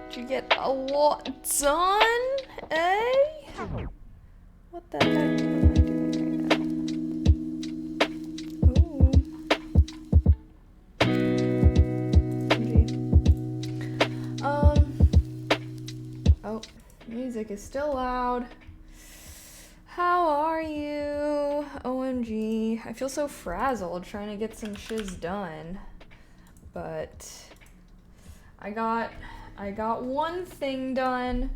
Did you get a lot done, eh? What the heck am I doing right now? Ooh. Oh, music is still loud. How are you? OMG. I feel so frazzled trying to get some shiz done. But I got one thing done.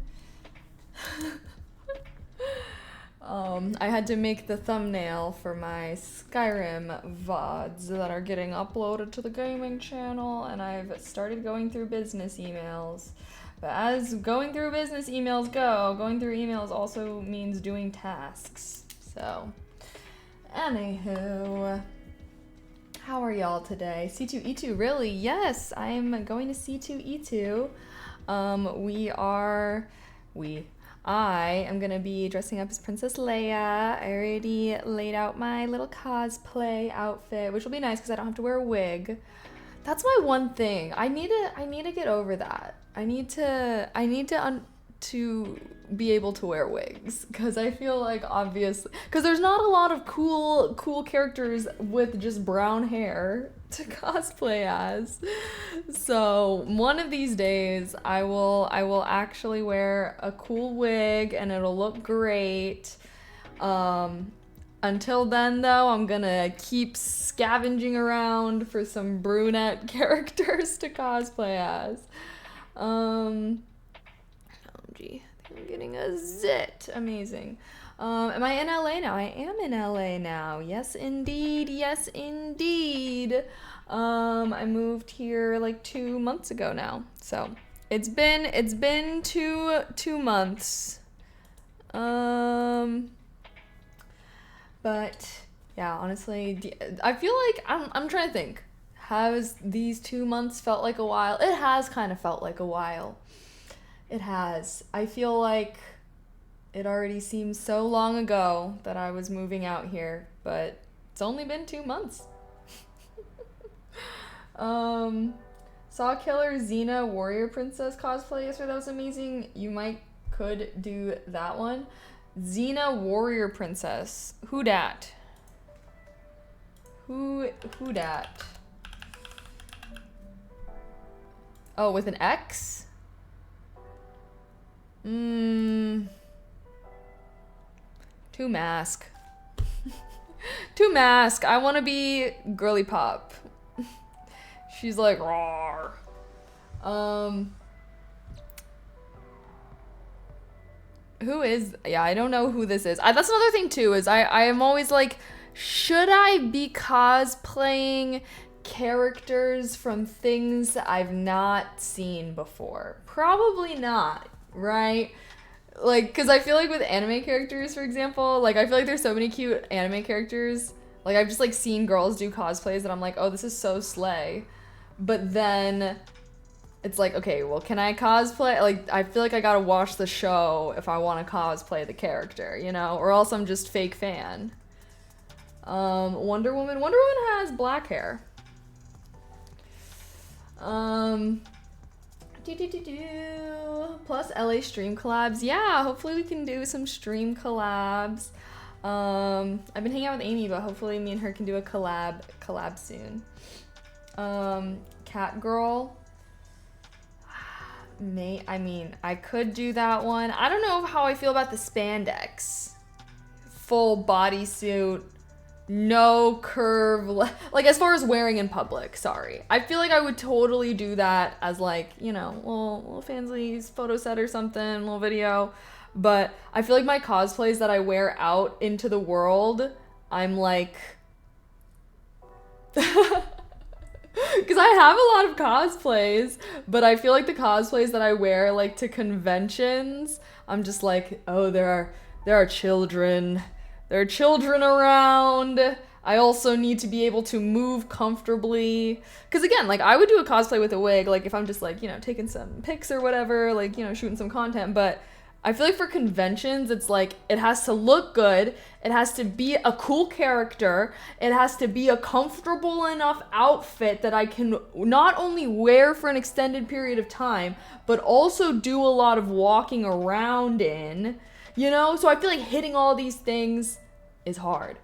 I had to make the thumbnail for my Skyrim VODs that are getting uploaded to the gaming channel, and I've started going through business emails. But as going through business emails go, going through emails also means doing tasks. So, anywho, how are y'all today? C2E2, really? Yes, I'm going to C2E2. I am gonna be dressing up as Princess Leia. I already laid out my little cosplay outfit, which will be nice because I don't have to wear a wig. That's my one thing. I need to get over that. I need to be able to wear wigs, because I feel like obviously, because there's not a lot of cool characters with just brown hair to cosplay as. So one of these days I will actually wear a cool wig and it'll look great. Until then though, I'm gonna keep scavenging around for some brunette characters to cosplay as. OMG, I'm getting a zit. Amazing. Am I in LA now? I am in LA now. Yes, indeed. Yes, indeed. I moved here like 2 months ago now. So it's been two months. But yeah, honestly, I feel like I'm trying to think. Has these 2 months felt like a while? It has kind of felt like a while. It has. I feel like it already seems so long ago that I was moving out here, but it's only been 2 months. Saw Killer Xena Warrior Princess cosplay yesterday. That was amazing. You could do that one. Xena Warrior Princess. Who dat? Who dat? Oh, with an X? Two Mask. Two Mask. I want to be Girly Pop. She's like, rawr. Who is, yeah, I don't know who this is. That's another thing too, is I am always like, should I be cosplaying characters from things that I've not seen before? Probably not, right? Like, because I feel like with anime characters, for example, like, I feel like there's so many cute anime characters. Like, I've just, like, seen girls do cosplays and I'm like, oh, this is so slay. But then it's like, okay, well, can I cosplay? Like, I feel like I gotta watch the show if I want to cosplay the character, you know? Or else I'm just fake fan. Wonder Woman. Wonder Woman has black hair. Plus LA stream collabs. Yeah, hopefully we can do some stream collabs. I've been hanging out with Amy, but hopefully me and her can do a collab soon. Cat Girl. I could do that one. I don't know how I feel about the spandex. Full bodysuit. No curve, like as far as wearing in public, sorry. I feel like I would totally do that as like, you know, little fancy photo set or something, little video. But I feel like my cosplays that I wear out into the world, I'm like, because I have a lot of cosplays, but I feel like the cosplays that I wear like to conventions, I'm just like, oh, there are children. There are children around. I also need to be able to move comfortably. Because again, like, I would do a cosplay with a wig, like, if I'm just, like, you know, taking some pics or whatever, like, you know, shooting some content. But I feel like for conventions, it's like it has to look good, it has to be a cool character, it has to be a comfortable enough outfit that I can not only wear for an extended period of time, but also do a lot of walking around in, you know? So I feel like hitting all these things is hard.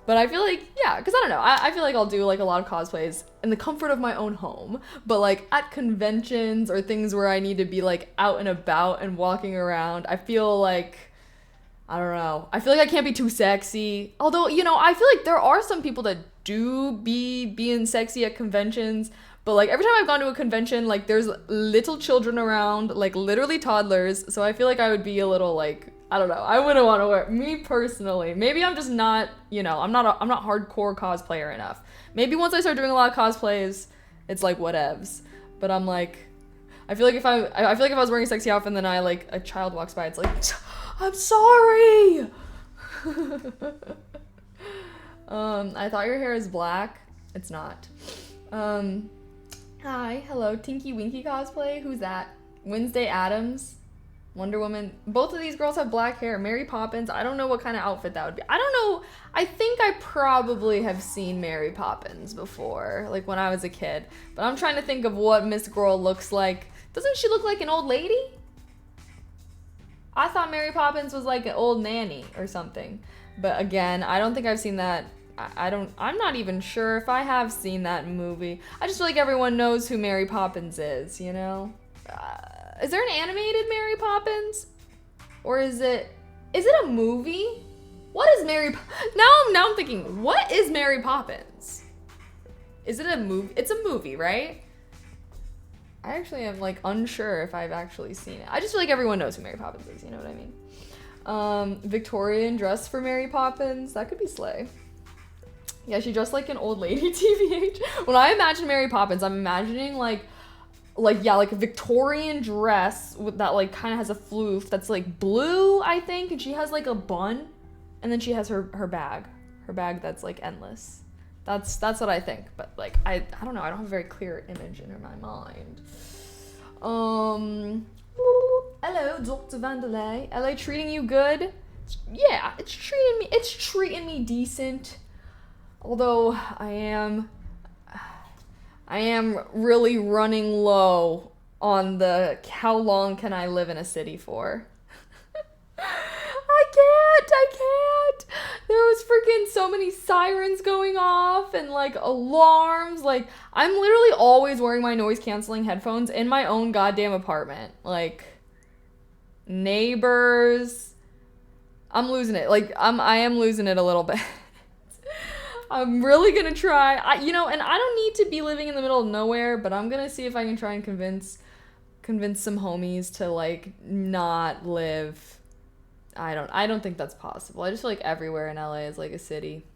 But I feel like, yeah, because I don't know, I feel like I'll do like a lot of cosplays in the comfort of my own home. But like at conventions or things where I need to be like out and about and walking around, I feel like, I don't know, I feel like I can't be too sexy. Although, you know, I feel like there are some people that do be being sexy at conventions. But like every time I've gone to a convention, like there's little children around, like literally toddlers. So I feel like I would be a little like, I don't know. I wouldn't want to wear, me personally. Maybe I'm just not, you know, I'm not hardcore cosplayer enough. Maybe once I start doing a lot of cosplays, it's like whatevs. But I'm like, I feel like if I feel like if I was wearing a sexy outfit and then a child walks by, it's like, I'm sorry. I thought your hair is black. It's not. Hi, hello, Tinky Winky cosplay. Who's that? Wednesday Addams. Wonder Woman. Both of these girls have black hair. Mary Poppins. I don't know what kind of outfit that would be. I don't know. I think I probably have seen Mary Poppins before, like when I was a kid. But I'm trying to think of what Miss Girl looks like. Doesn't she look like an old lady? I thought Mary Poppins was like an old nanny or something. But again, I don't think I've seen that. I'm not even sure if I have seen that movie. I just feel like everyone knows who Mary Poppins is, you know? Is there an animated Mary Poppins? Or is it a movie? What is now I'm thinking, what is Mary Poppins? Is it a movie? It's a movie, right? I actually am like unsure if I've actually seen it. I just feel like everyone knows who Mary Poppins is, you know what I mean? Victorian dress for Mary Poppins, that could be slay. Yeah, she dressed like an old lady, TBH. When I imagine Mary Poppins, I'm imagining like a Victorian dress with that like kind of has a floof that's like blue, I think, and she has like a bun, and then she has her bag that's like endless. That's what I think, but like I don't know, I don't have a very clear image in my mind. Hello, Dr. Vanderlei. LA treating you good? Yeah, it's treating me decent. Although I am really running low on the how long can I live in a city for. I can't. There was freaking so many sirens going off and like alarms. Like I'm literally always wearing my noise canceling headphones in my own goddamn apartment. Like neighbors. I'm losing it. Like I am losing it a little bit. I'm really gonna try. And I don't need to be living in the middle of nowhere, but I'm gonna see if I can try and convince some homies to like not live. I don't think that's possible. I just feel like everywhere in LA is like a city.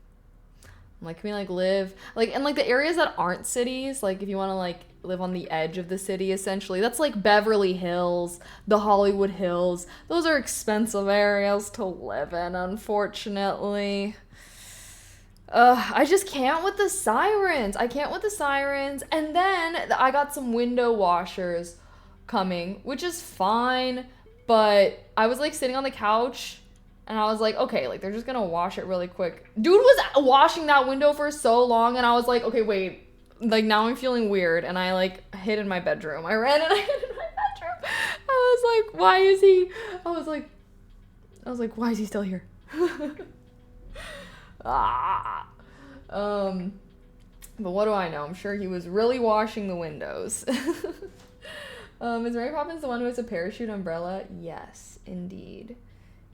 I'm like, can we like live like in like the areas that aren't cities? Like if you want to like live on the edge of the city, essentially, that's like Beverly Hills, the Hollywood Hills. Those are expensive areas to live in, unfortunately. I just can't with the sirens. And then I got some window washers coming, which is fine. But I was like sitting on the couch and I was like, okay, like they're just gonna wash it really quick. Dude was washing that window for so long and I was like, okay, wait. Like now I'm feeling weird and I like hid in my bedroom. I ran and I hid in my bedroom. I was like, why is he? I was like, why is he still here? But what do I know? I'm sure he was really washing the windows. Is Mary Poppins the one who has a parachute umbrella? Yes, indeed.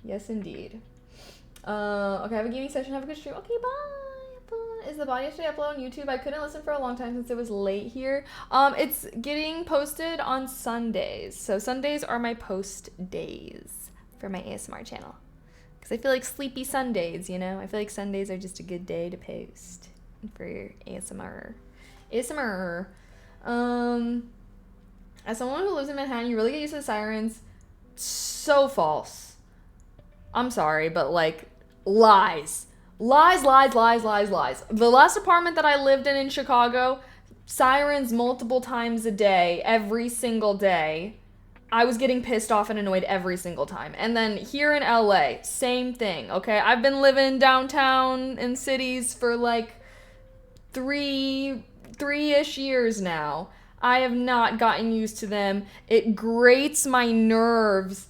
Okay, have a gaming session. Have a good stream. Okay, bye. Is the body yesterday uploaded on YouTube? I couldn't listen for a long time since it was late here. It's getting posted on Sundays. So Sundays are my post days for my ASMR channel. Because I feel like sleepy Sundays, you know? I feel like Sundays are just a good day to post for ASMR. As someone who lives in Manhattan, you really get used to the sirens. So false. I'm sorry, but like, lies. Lies. The last apartment that I lived in Chicago, sirens multiple times a day, every single day. I was getting pissed off and annoyed every single time. And then here in LA, same thing, okay? I've been living downtown in cities for like three-ish years now. I have not gotten used to them. It grates my nerves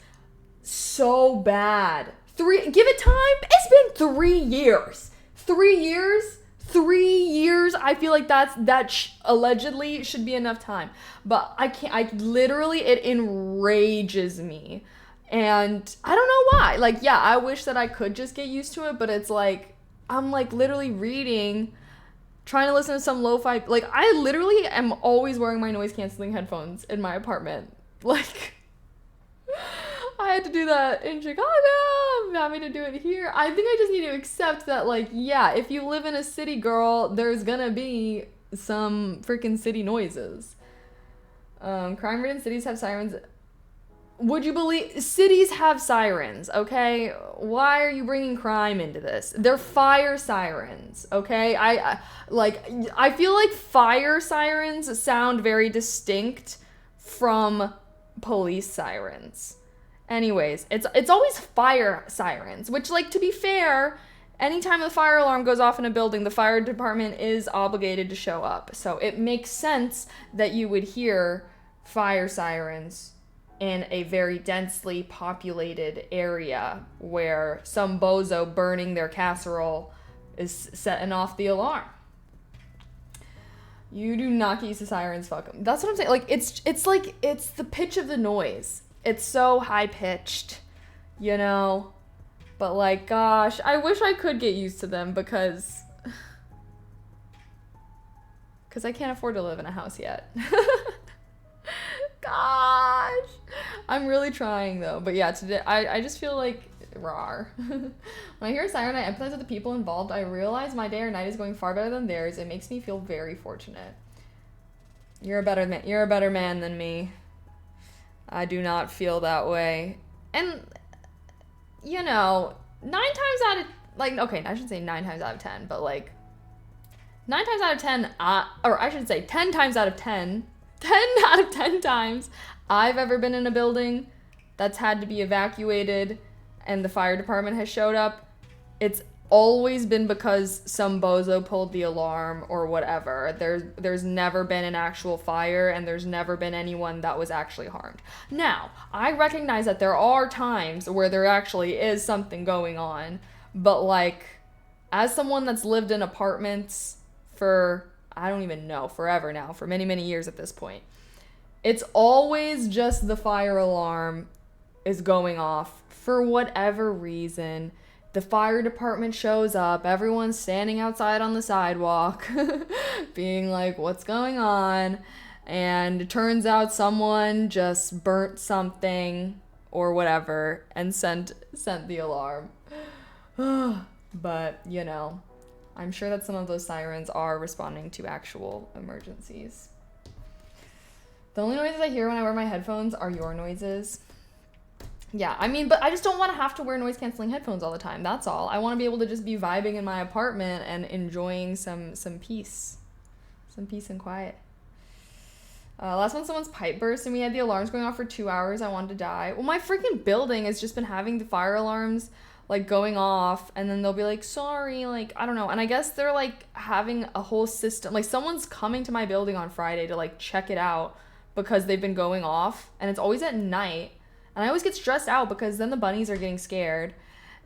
so bad. Give it time. It's been 3 years. 3 years? 3 years. I feel like that allegedly should be enough time. But I can't, it enrages me. And I don't know why. Like, yeah, I wish that I could just get used to it, but it's like, I'm like literally reading, trying to listen to some lo-fi, like I literally am always wearing my noise canceling headphones in my apartment. Like, I had to do that in Chicago. I'm having to do it here. I think I just need to accept that, like, yeah, if you live in a city, girl, there's gonna be some freaking city noises. Crime-ridden cities have sirens. Would you believe cities have sirens, okay? Why are you bringing crime into this? They're fire sirens, okay? I feel like fire sirens sound very distinct from police sirens. Anyways, it's always fire sirens, which, like, to be fair, anytime the fire alarm goes off in a building, the fire department is obligated to show up. So it makes sense that you would hear fire sirens in a very densely populated area where some bozo burning their casserole is setting off the alarm. You do not get used to sirens, fuck them. That's what I'm saying. Like, it's the pitch of the noise. It's so high pitched, you know? But like, gosh, I wish I could get used to them because I can't afford to live in a house yet. Gosh, I'm really trying though. But yeah, today I just feel like rawr. When I hear a siren, I empathize with the people involved. I realize my day or night is going far better than theirs. It makes me feel very fortunate. You're a better man than me. I do not feel that way. And you know, 9 times out of, like, okay, I shouldn't say 9 times out of 10, but like 9 times out of 10, or I should say 10 times out of 10. 10 out of 10 times I've ever been in a building that's had to be evacuated and the fire department has showed up, it's always been because some bozo pulled the alarm or whatever. There's never been an actual fire and there's never been anyone that was actually harmed. Now, I recognize that there are times where there actually is something going on, but like, as someone that's lived in apartments for, I don't even know, forever now, for many, many years at this point, it's always just the fire alarm is going off for whatever reason. The fire department shows up, everyone's standing outside on the sidewalk, being like, what's going on? And it turns out someone just burnt something or whatever and sent the alarm. But, you know, I'm sure that some of those sirens are responding to actual emergencies. The only noises I hear when I wear my headphones are your noises. Yeah, I mean, but I just don't want to have to wear noise canceling headphones all the time. That's all. I want to be able to just be vibing in my apartment and enjoying some peace. Some peace and quiet. Last month someone's pipe burst and we had the alarms going off for 2 hours. I wanted to die. Well, my freaking building has just been having the fire alarms like going off and then they'll be like, sorry, like, I don't know. And I guess they're like having a whole system. Like, someone's coming to my building on Friday to like check it out because they've been going off and it's always at night. And I always get stressed out because then the bunnies are getting scared.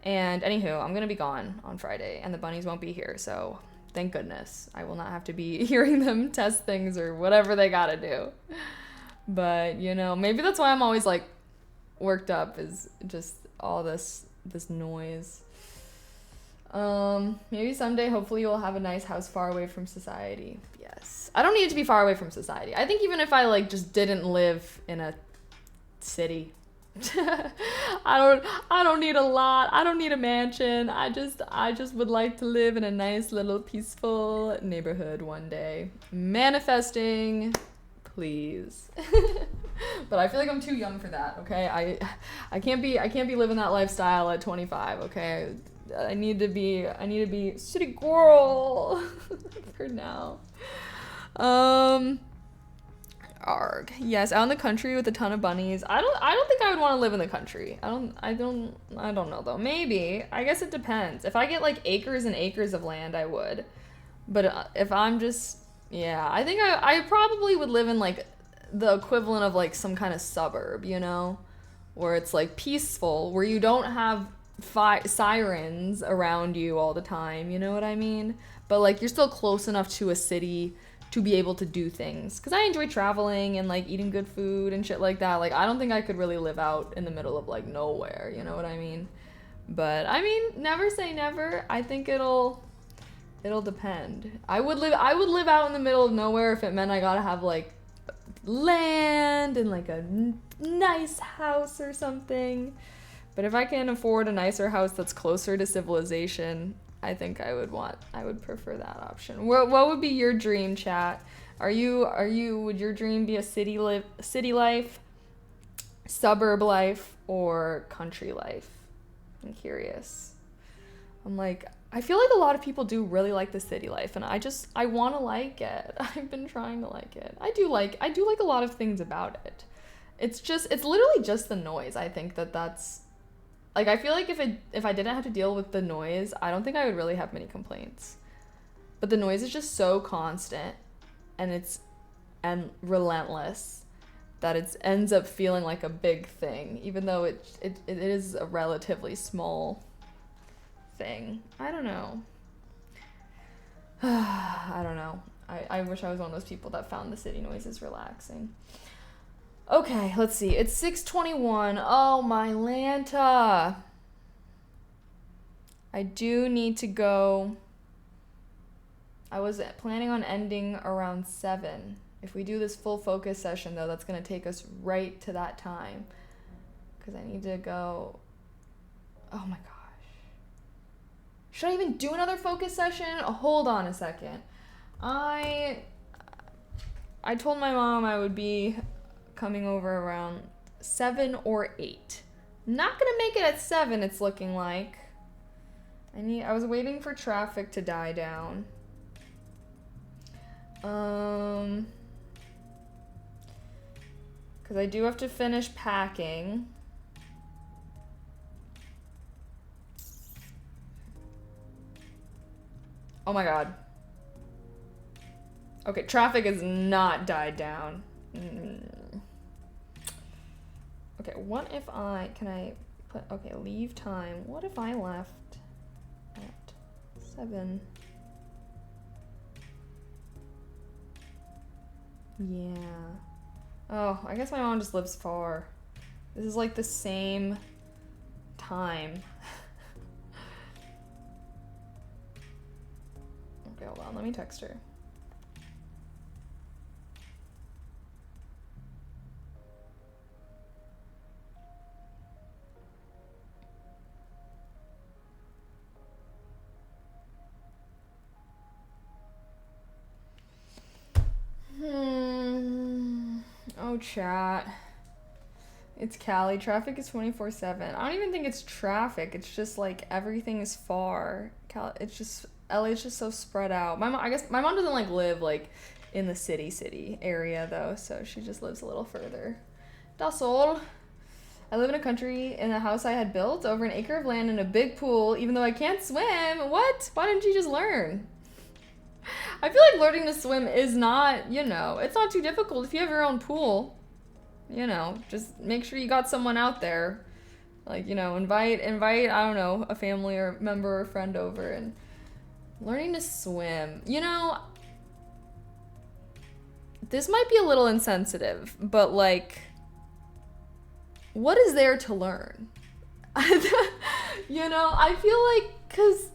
And anywho, I'm going to be gone on Friday and the bunnies won't be here. So thank goodness I will not have to be hearing them test things or whatever they got to do. But, you know, maybe that's why I'm always like worked up, is just all this noise. Maybe someday, hopefully you'll have a nice house far away from society. Yes. I don't need it to be far away from society. I think even if I like just didn't live in a city, I don't need a lot. I don't need a mansion. I just would like to live in a nice little peaceful neighborhood one day. Manifesting, please. But I feel like I'm too young for that, okay? I can't be living that lifestyle at 25, okay? I need to be city girl for now. Arg. Yes, out in the country with a ton of bunnies. I don't think I would want to live in the country. I don't know though. Maybe. I guess it depends. If I get like acres and acres of land, I would. But if I'm just, yeah, I think I probably would live in like the equivalent of like some kind of suburb, you know, where it's like peaceful, where you don't have sirens around you all the time, you know what I mean? But like you're still close enough to a city to be able to do things. Because I enjoy traveling and like eating good food and shit like that. Like I don't think I could really live out in the middle of like nowhere, you know what I mean? But I mean, never say never. I think it'll depend. I would live out in the middle of nowhere if it meant I gotta have like land and like a nice house or something. But if I can afford a nicer house that's closer to civilization, I think I would prefer that option. What would be your dream, chat? Would your dream be a city life, suburb life, or country life? I'm curious. I feel like a lot of people do really like the city life, and I want to like it. I've been trying to like it. I do like a lot of things about it. It's literally just the noise. I think that's like, I feel like if I didn't have to deal with the noise, I don't think I would really have many complaints. But the noise is just so constant and relentless that it ends up feeling like a big thing, even though it is a relatively small thing. I don't know. I don't know. I wish I was one of those people that found the city noises relaxing. Okay, let's see. It's 6:21. Oh, my Lanta. I do need to go. I was planning on ending around 7. If we do this full focus session, though, that's going to take us right to that time. Because I need to go. Oh, my gosh. Should I even do another focus session? Oh, hold on a second. I told my mom I would be coming over around 7 or 8. Not gonna make it at 7, it's looking like. I was waiting for traffic to die down. Because I do have to finish packing. Oh my god. Okay, traffic has not died down. Okay, what if okay, leave time. What if I left at 7? Yeah. Oh, I guess my mom just lives far. This is like the same time. Okay, hold on, let me text her. Oh, chat. It's Cali. Traffic is 24/7. I don't even think it's traffic. It's just like everything is far. LA's just so spread out. I guess my mom doesn't like live like in the city area though, so she just lives a little further. That's all. I live in a country in a house I had built over an acre of land and a big pool, even though I can't swim. What? Why didn't you just learn? I feel like learning to swim is not, it's not too difficult if you have your own pool. Just make sure you got someone out there. Like, invite, I don't know, a family or member or friend over and learning to swim. This might be a little insensitive, but like, what is there to learn? I feel like, because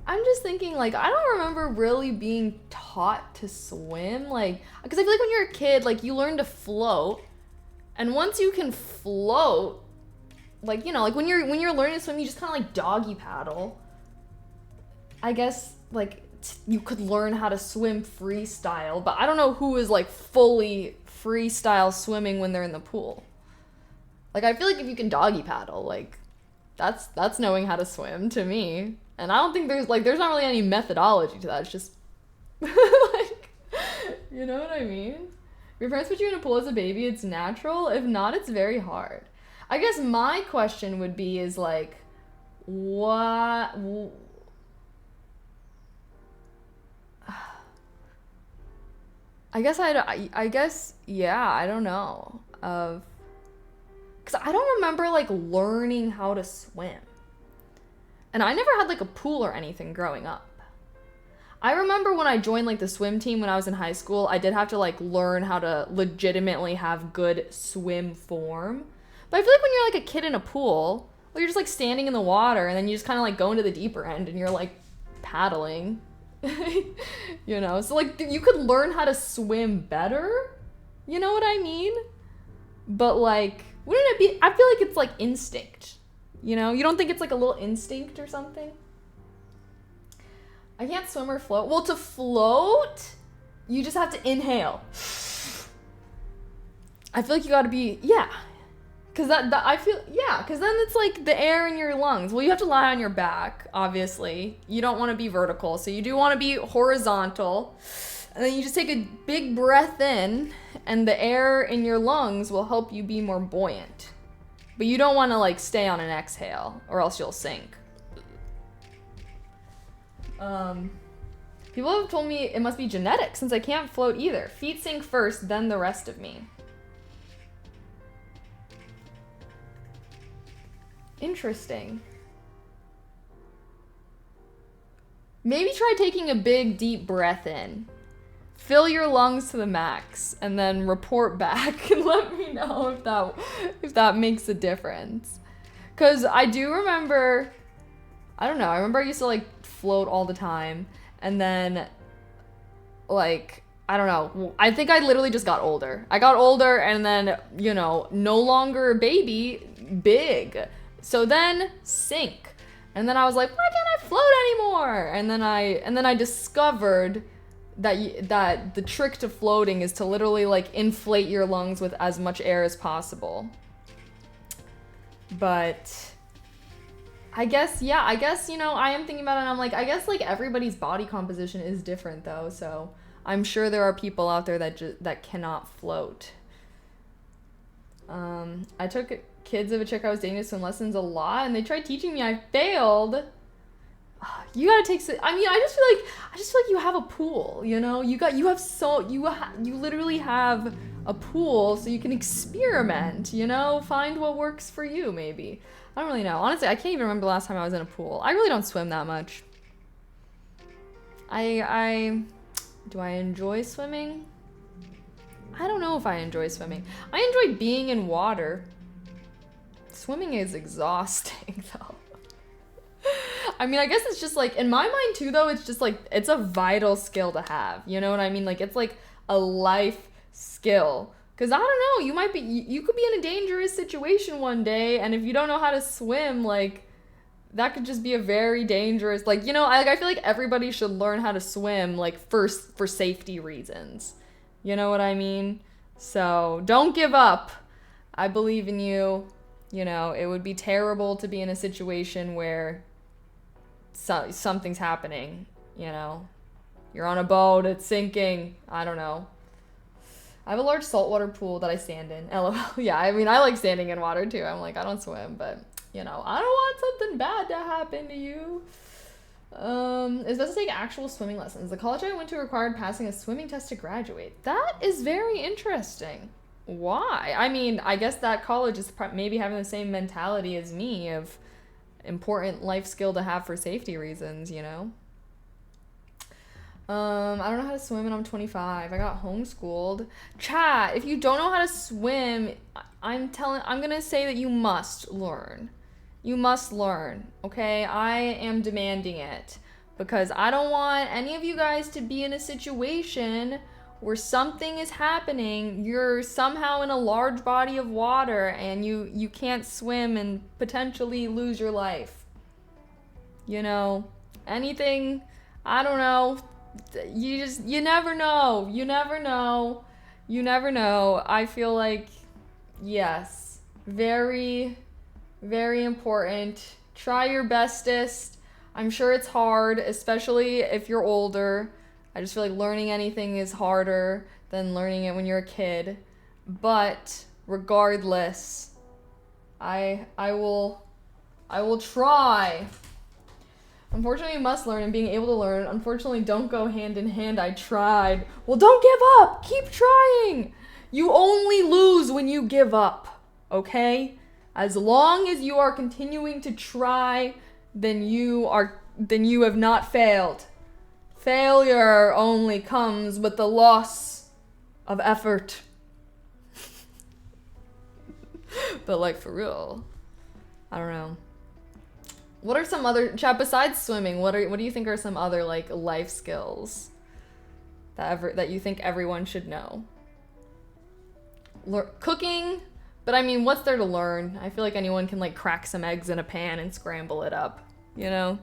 I'm just thinking, like, I don't remember really being taught to swim, like, because I feel like when you're a kid, like, you learn to float, and once you can float, like, like, when you're learning to swim, you just kind of, like, doggy paddle. I guess, like, you could learn how to swim freestyle, but I don't know who is, like, fully freestyle swimming when they're in the pool. Like, I feel like if you can doggy paddle, like, that's knowing how to swim to me. And I don't think there's not really any methodology to that. It's just, like, you know what I mean? If your parents put you in a pool as a baby, it's natural. If not, it's very hard. I guess my question would be is like, what? I guess, yeah, I don't know. Because I don't remember like learning how to swim. And I never had like a pool or anything growing up. I remember when I joined like the swim team when I was in high school, I did have to like learn how to legitimately have good swim form. But I feel like when you're like a kid in a pool, well, you're just like standing in the water and then you just kind of like go into the deeper end and you're like paddling. You know, so like you could learn how to swim better. You know what I mean? But like, wouldn't it be, I feel like it's like instinct. You know, you don't think it's like a little instinct or something? I can't swim or float. Well, to float, you just have to inhale. I feel like you gotta be, yeah. Cause I feel, yeah, cause then it's like the air in your lungs. Well, you have to lie on your back, obviously. You don't wanna be vertical, so you do wanna be horizontal. And then you just take a big breath in, and the air in your lungs will help you be more buoyant. But you don't wanna like stay on an exhale, or else you'll sink. People have told me it must be genetic since I can't float either. Feet sink first, then the rest of me. Interesting. Maybe try taking a big deep breath in. Fill your lungs to the max and then report back and let me know if that makes a difference. Cause I do remember, I don't know, I remember I used to like float all the time and then like, I don't know, I think I literally just got older. I got older and then, you know, no longer a baby, big. So then sink. And then I was like, why can't I float anymore? And then I discovered that the trick to floating is to literally like inflate your lungs with as much air as possible. But I guess, yeah, you know, I am thinking about it and I'm like, I guess like everybody's body composition is different though. So I'm sure there are people out there that cannot float. I took kids of a chick I was dating to swim lessons a lot and they tried teaching me. I failed. You gotta take, I mean, I just feel like you have a pool, you know, you literally have a pool so you can experiment, you know, find what works for you maybe. I don't really know. Honestly, I can't even remember the last time I was in a pool. I really don't swim that much. Do I enjoy swimming? I don't know if I enjoy swimming. I enjoy being in water. Swimming is exhausting though. I mean, I guess it's just like, in my mind too though, it's just like, it's a vital skill to have. You know what I mean? Like, it's like a life skill. Cause I don't know, you could be in a dangerous situation one day, and if you don't know how to swim, like, that could just be a very dangerous, like, you know, I feel like everybody should learn how to swim, like, first for safety reasons. You know what I mean? So, don't give up. I believe in you. You know, it would be terrible to be in a situation where something's happening, you know. You're on a boat, it's sinking, I don't know. I have a large saltwater pool that I stand in. LOL. Yeah, I mean, I like standing in water too. I'm like, I don't swim, but, you know, I don't want something bad to happen to you. It's best to take actual swimming lessons. The college I went to required passing a swimming test to graduate. That is very interesting. Why? I mean, I guess that college is maybe having the same mentality as me of important life skill to have for safety reasons, you know? I don't know how to swim and I'm 25. I got homeschooled. Chat, if you don't know how to swim, I'm gonna say that you must learn. You must learn, okay? I am demanding it because I don't want any of you guys to be in a situation where something is happening, you're somehow in a large body of water and you can't swim and potentially lose your life. You know, anything, I don't know. You never know. You never know. You never know. I feel like, yes, very, very important. Try your bestest. I'm sure it's hard, especially if you're older. I just feel like learning anything is harder than learning it when you're a kid. But regardless, I will try. Unfortunately, you must learn, and being able to learn, unfortunately, don't go hand in hand. I tried. Well, don't give up. Keep trying. You only lose when you give up, okay? As long as you are continuing to try, then you have not failed. Failure only comes with the loss of effort. But like, for real, I don't know. What are some other, chat, besides swimming, what do you think are some other like life skills that you think everyone should know? Cooking, but I mean, what's there to learn? I feel like anyone can like crack some eggs in a pan and scramble it up, you know?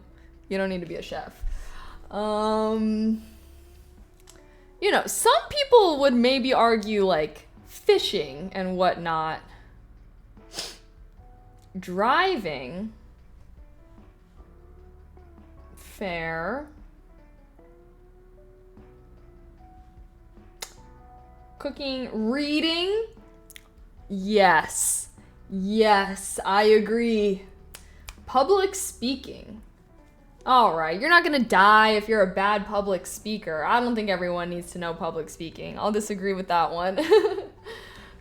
You don't need to be a chef. You know, some people would maybe argue like fishing and whatnot. Driving. Fair. Cooking, reading. Yes. Yes, I agree. Public speaking. All right, you're not gonna die if you're a bad public speaker. I don't think everyone needs to know public speaking. I'll disagree with that one.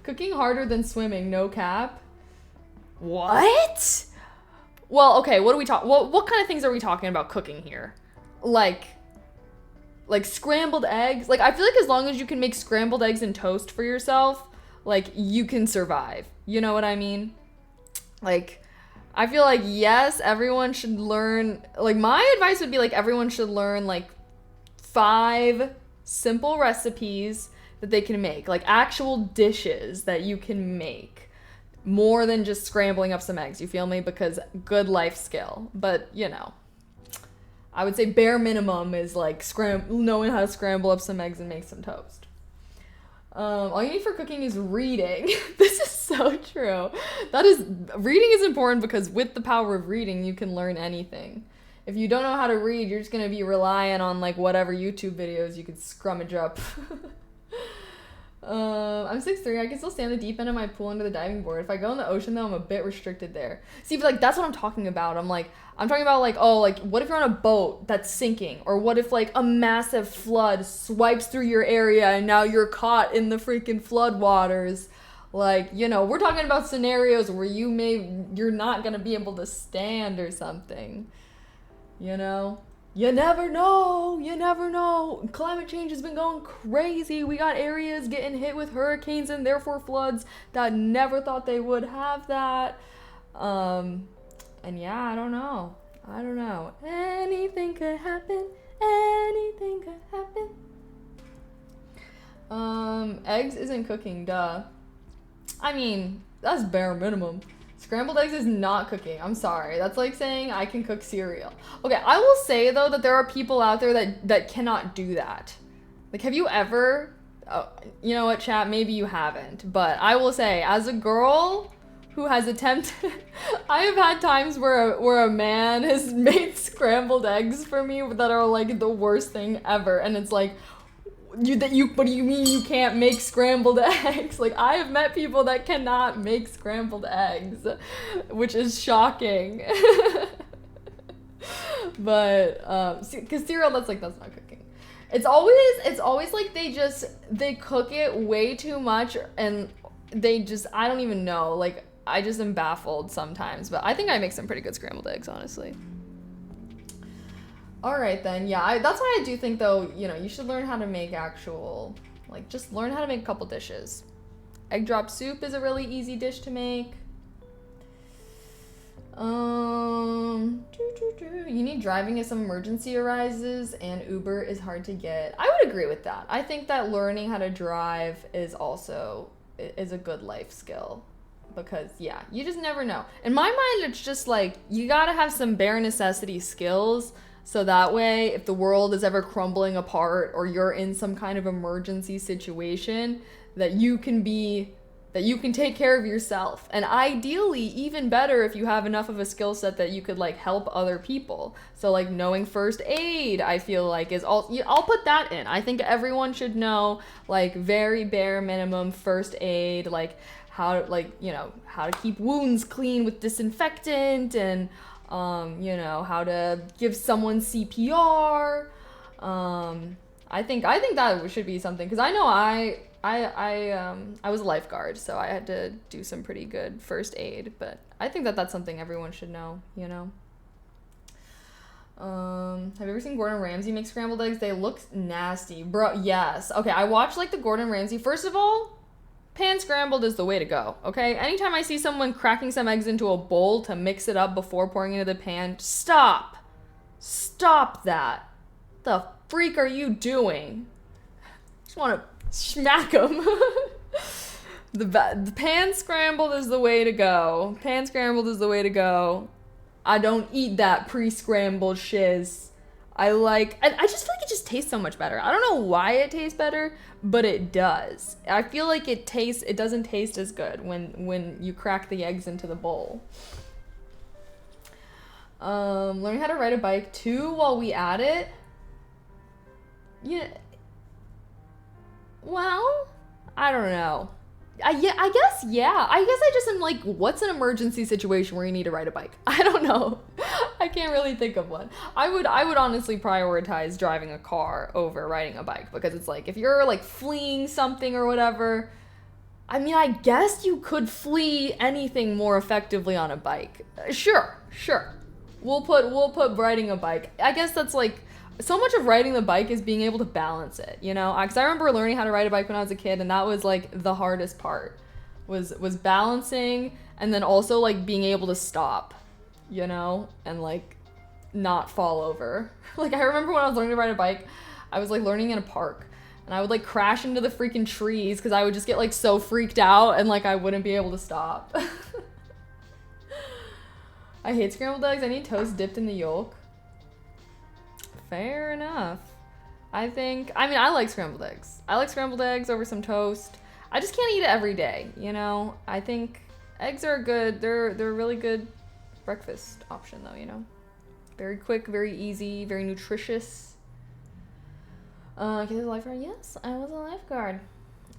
Cooking harder than swimming, no cap. What? Well, okay, what kind of things are we talking about cooking here? Like scrambled eggs? Like, I feel like as long as you can make scrambled eggs and toast for yourself, like, you can survive. You know what I mean? Like, I feel like, yes, everyone should learn, like, my advice would be, like, everyone should learn, like, 5 simple recipes that they can make. Like, actual dishes that you can make. More than just scrambling up some eggs, you feel me? Because good life skill. But, you know, I would say bare minimum is like knowing how to scramble up some eggs and make some toast. All you need for cooking is reading. This is so true. Reading is important because with the power of reading, you can learn anything. If you don't know how to read, you're just going to be relying on like whatever YouTube videos you could scrummage up. I'm 6'3", I can still stand the deep end of my pool under the diving board. If I go in the ocean though, I'm a bit restricted there. See, but like that's what I'm talking about. I'm talking about like, oh, like what if you're on a boat that's sinking? Or what if like a massive flood swipes through your area and now you're caught in the freaking flood waters? Like, you know, we're talking about scenarios where you're not gonna be able to stand or something. You know? You never know. You never know. Climate change has been going crazy. We got areas getting hit with hurricanes and therefore floods that never thought they would have that. And yeah, I don't know. Anything could happen. Anything could happen. Eggs isn't cooking, duh. I mean, that's bare minimum. Scrambled eggs is not cooking. I'm sorry. That's like saying I can cook cereal. Okay, I will say though that there are people out there that cannot do that. Like, have you ever, you know what, chat, maybe you haven't, but I will say as a girl who has attempted, I have had times where a man has made scrambled eggs for me that are like the worst thing ever. And it's like, what do you mean you can't make scrambled eggs? Like, I have met people that cannot make scrambled eggs, which is shocking. But because cereal, that's not cooking. It's always like they cook it way too much and I don't even know, like I just am baffled sometimes. But I think I make some pretty good scrambled eggs, honestly. All right, then. Yeah, that's why I do think, though, you know, you should learn how to make just learn how to make a couple dishes. Egg drop soup is a really easy dish to make. You need driving if some emergency arises, and Uber is hard to get. I would agree with that. I think that learning how to drive is a good life skill. Because, yeah, you just never know. In my mind, it's just like, you gotta have some bare necessity skills. So that way, if the world is ever crumbling apart or you're in some kind of emergency situation, that you can be that you can take care of yourself. And ideally, even better if you have enough of a skill set that you could like help other people. So like knowing first aid, I feel like is all, I'll put that in. I think everyone should know like very bare minimum first aid, like how, like, you know, how to keep wounds clean with disinfectant, and you know, how to give someone CPR. I think that should be something, because I know I was a lifeguard, so I had to do some pretty good first aid, but I think that that's something everyone should know, you know? Have you ever seen Gordon Ramsay make scrambled eggs? They look nasty. Bro, yes. Okay, I watched like the Gordon Ramsay. First of all, pan scrambled is the way to go, okay? Anytime I see someone cracking some eggs into a bowl to mix it up before pouring into the pan, stop. Stop that. The freak are you doing? Just want to smack them. The pan scrambled is the way to go. Pan scrambled is the way to go. I don't eat that pre-scrambled shiz. I just feel like it just tastes so much better. I don't know why it tastes better, but it does. I feel like it doesn't taste as good when you crack the eggs into the bowl. Learning how to ride a bike too while we at it. Yeah. Well, I don't know. I guess, yeah. I guess I just am like, what's an emergency situation where you need to ride a bike? I don't know. I can't really think of one. I would honestly prioritize driving a car over riding a bike, because it's like, if you're like fleeing something or whatever, I mean, I guess you could flee anything more effectively on a bike. Sure. We'll put riding a bike. I guess that's like, so much of riding the bike is being able to balance it, you know? Because I remember learning how to ride a bike when I was a kid, and that was like the hardest part, was balancing, and then also like being able to stop, you know, and like not fall over. Like I remember when I was learning to ride a bike, I was like learning in a park, and I would like crash into the freaking trees because I would just get like so freaked out, and like I wouldn't be able to stop. I hate scrambled eggs. I need toast dipped in the yolk. Fair enough. I like scrambled eggs. I like scrambled eggs over some toast. I just can't eat it every day, you know? I think eggs are good. They're a really good breakfast option though, you know? Very quick, very easy, very nutritious. Get a lifeguard? Yes, I was a lifeguard.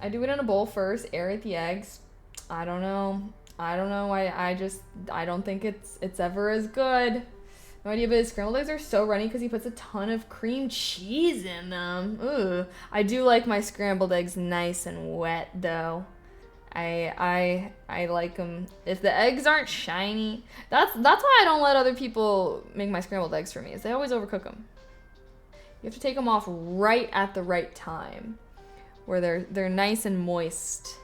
I do it in a bowl first, aerate the eggs. I don't know. I don't think it's ever as good. No idea, but his scrambled eggs are so runny because he puts a ton of cream cheese in them. Ooh. I do like my scrambled eggs nice and wet, though. I like them. If the eggs aren't shiny, that's why I don't let other people make my scrambled eggs for me, is they always overcook them. You have to take them off right at the right time, where they're nice and moist.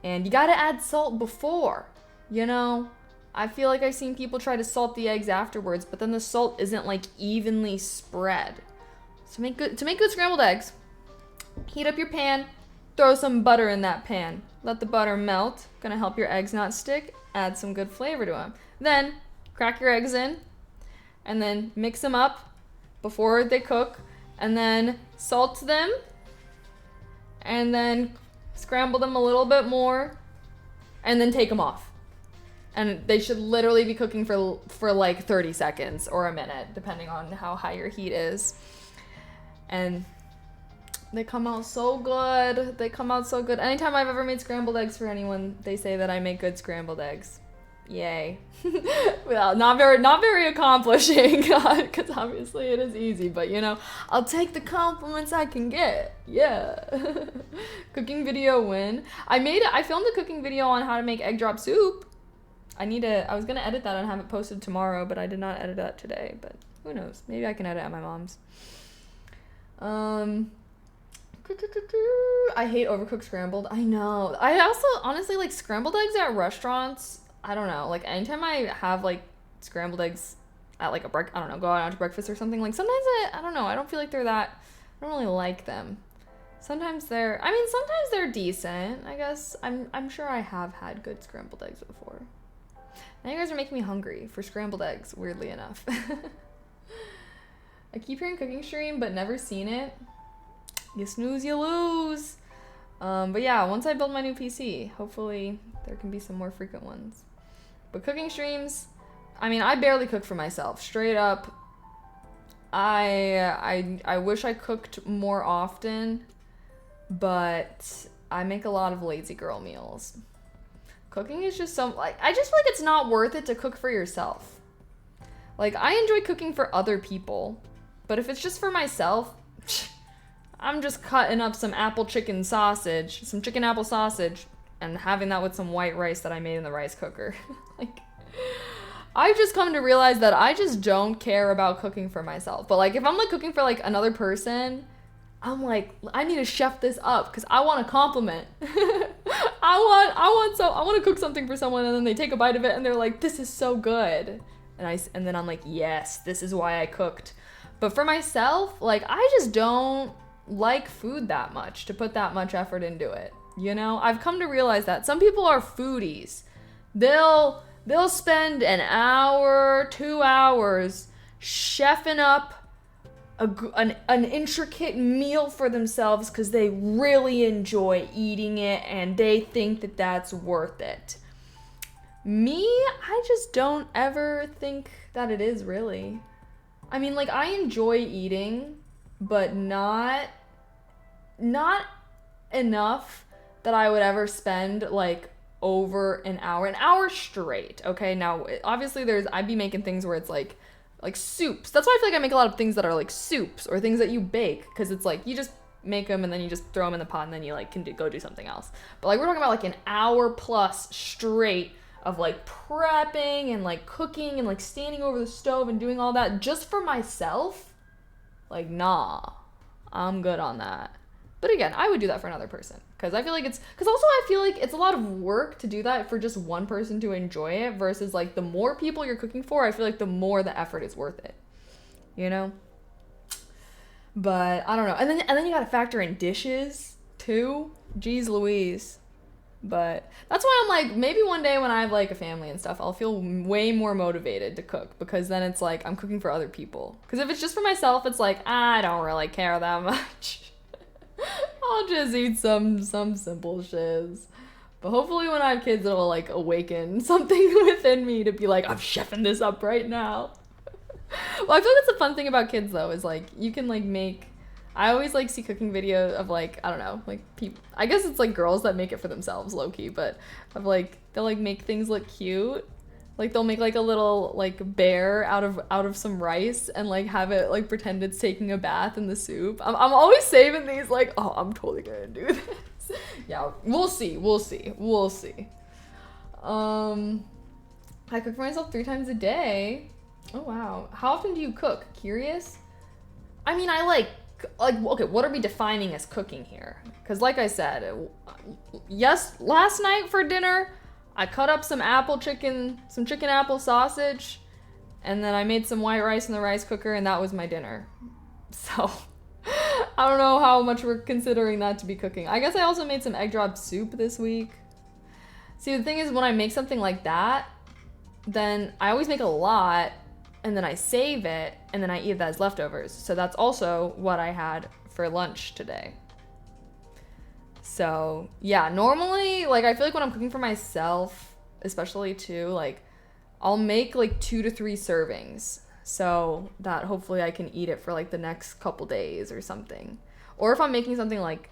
And you gotta add salt before, you know? I feel like I've seen people try to salt the eggs afterwards, but then the salt isn't like evenly spread. So to make good scrambled eggs, heat up your pan, throw some butter in that pan. Let the butter melt, gonna help your eggs not stick, add some good flavor to them. Then crack your eggs in, and then mix them up before they cook, and then salt them, and then scramble them a little bit more, and then take them off. And they should literally be cooking for like 30 seconds or a minute, depending on how high your heat is. And they come out so good. They come out so good. Anytime I've ever made scrambled eggs for anyone, they say that I make good scrambled eggs. Yay. Well, not very accomplishing, because obviously it is easy, but you know, I'll take the compliments I can get. Yeah. Cooking video win. I filmed a cooking video on how to make egg drop soup. I was gonna edit that and have it posted tomorrow, but I did not edit that today, but who knows? Maybe I can edit at my mom's. I hate overcooked scrambled. I know. I also honestly like scrambled eggs at restaurants. I don't know. Like anytime I have like scrambled eggs at like I don't know, go out to breakfast or something, like sometimes I don't know. I don't feel like they're that, I don't really like them. Sometimes they're decent, I guess. I'm sure I have had good scrambled eggs before. Now you guys are making me hungry for scrambled eggs, weirdly enough. I keep hearing cooking stream, but never seen it. You snooze, you lose. But yeah, once I build my new PC, hopefully there can be some more frequent ones. But cooking streams, I mean, I barely cook for myself. Straight up, I wish I cooked more often, but I make a lot of lazy girl meals. Cooking is just I just feel like it's not worth it to cook for yourself. Like, I enjoy cooking for other people, but if it's just for myself, I'm just cutting up some chicken apple sausage, and having that with some white rice that I made in the rice cooker. Like, I've just come to realize that I just don't care about cooking for myself. But like, if I'm like cooking for like another person, I'm like, I need to chef this up because I want a compliment. I want to cook something for someone, and then they take a bite of it and they're like, this is so good. And then I'm like, yes, this is why I cooked. But for myself, like, I just don't like food that much to put that much effort into it. You know, I've come to realize that some people are foodies. They'll spend an hour, 2 hours chefing up an intricate meal for themselves because they really enjoy eating it and they think that that's worth it. Me, I just don't ever think that it is, really. I mean, like, I enjoy eating, but not enough that I would ever spend like over an hour straight. Okay, now obviously I'd be making things where it's like soups. That's why I feel like I make a lot of things that are like soups or things that you bake, because it's like you just make them and then you just throw them in the pot and then you like can go do something else. But like, we're talking about like an hour plus straight of like prepping and like cooking and like standing over the stove and doing all that just for myself. Like, nah, I'm good on that. But again, I would do that for another person, because I feel like I feel like it's a lot of work to do that for just one person to enjoy it, versus like the more people you're cooking for, I feel like the more the effort is worth it, you know? But I don't know. And then you gotta factor in dishes too. Jeez Louise. But that's why I'm like, maybe one day when I have like a family and stuff, I'll feel way more motivated to cook, because then it's like I'm cooking for other people. Because if it's just for myself, it's like, I don't really care that much. I'll just eat some simple shiz. But hopefully when I have kids, it'll like awaken something within me to be like, I'm chefing this up right now. Well, I feel like that's the fun thing about kids though, is like you can like make, I always like see cooking videos of like, I don't know, like people, I guess it's like girls that make it for themselves low-key, but of like, they'll like make things look cute. Like they'll make like a little like bear out of some rice and like have it like pretend it's taking a bath in the soup. I'm always saving these like, oh, I'm totally gonna do this. Yeah, we'll see. I cook for myself 3 times a day. Oh wow. How often do you cook? Curious? I mean, I like okay, what are we defining as cooking here? Because like I said, yes, last night for dinner, I cut up some chicken apple sausage, and then I made some white rice in the rice cooker, and that was my dinner. So, I don't know how much we're considering that to be cooking. I guess I also made some egg drop soup this week. See, the thing is, when I make something like that, then I always make a lot, and then I save it, and then I eat that as leftovers. So that's also what I had for lunch today. So, yeah, normally, like, I feel like when I'm cooking for myself, especially too, like, I'll make, like, 2 to 3 servings so that hopefully I can eat it for, like, the next couple days or something. Or if I'm making something like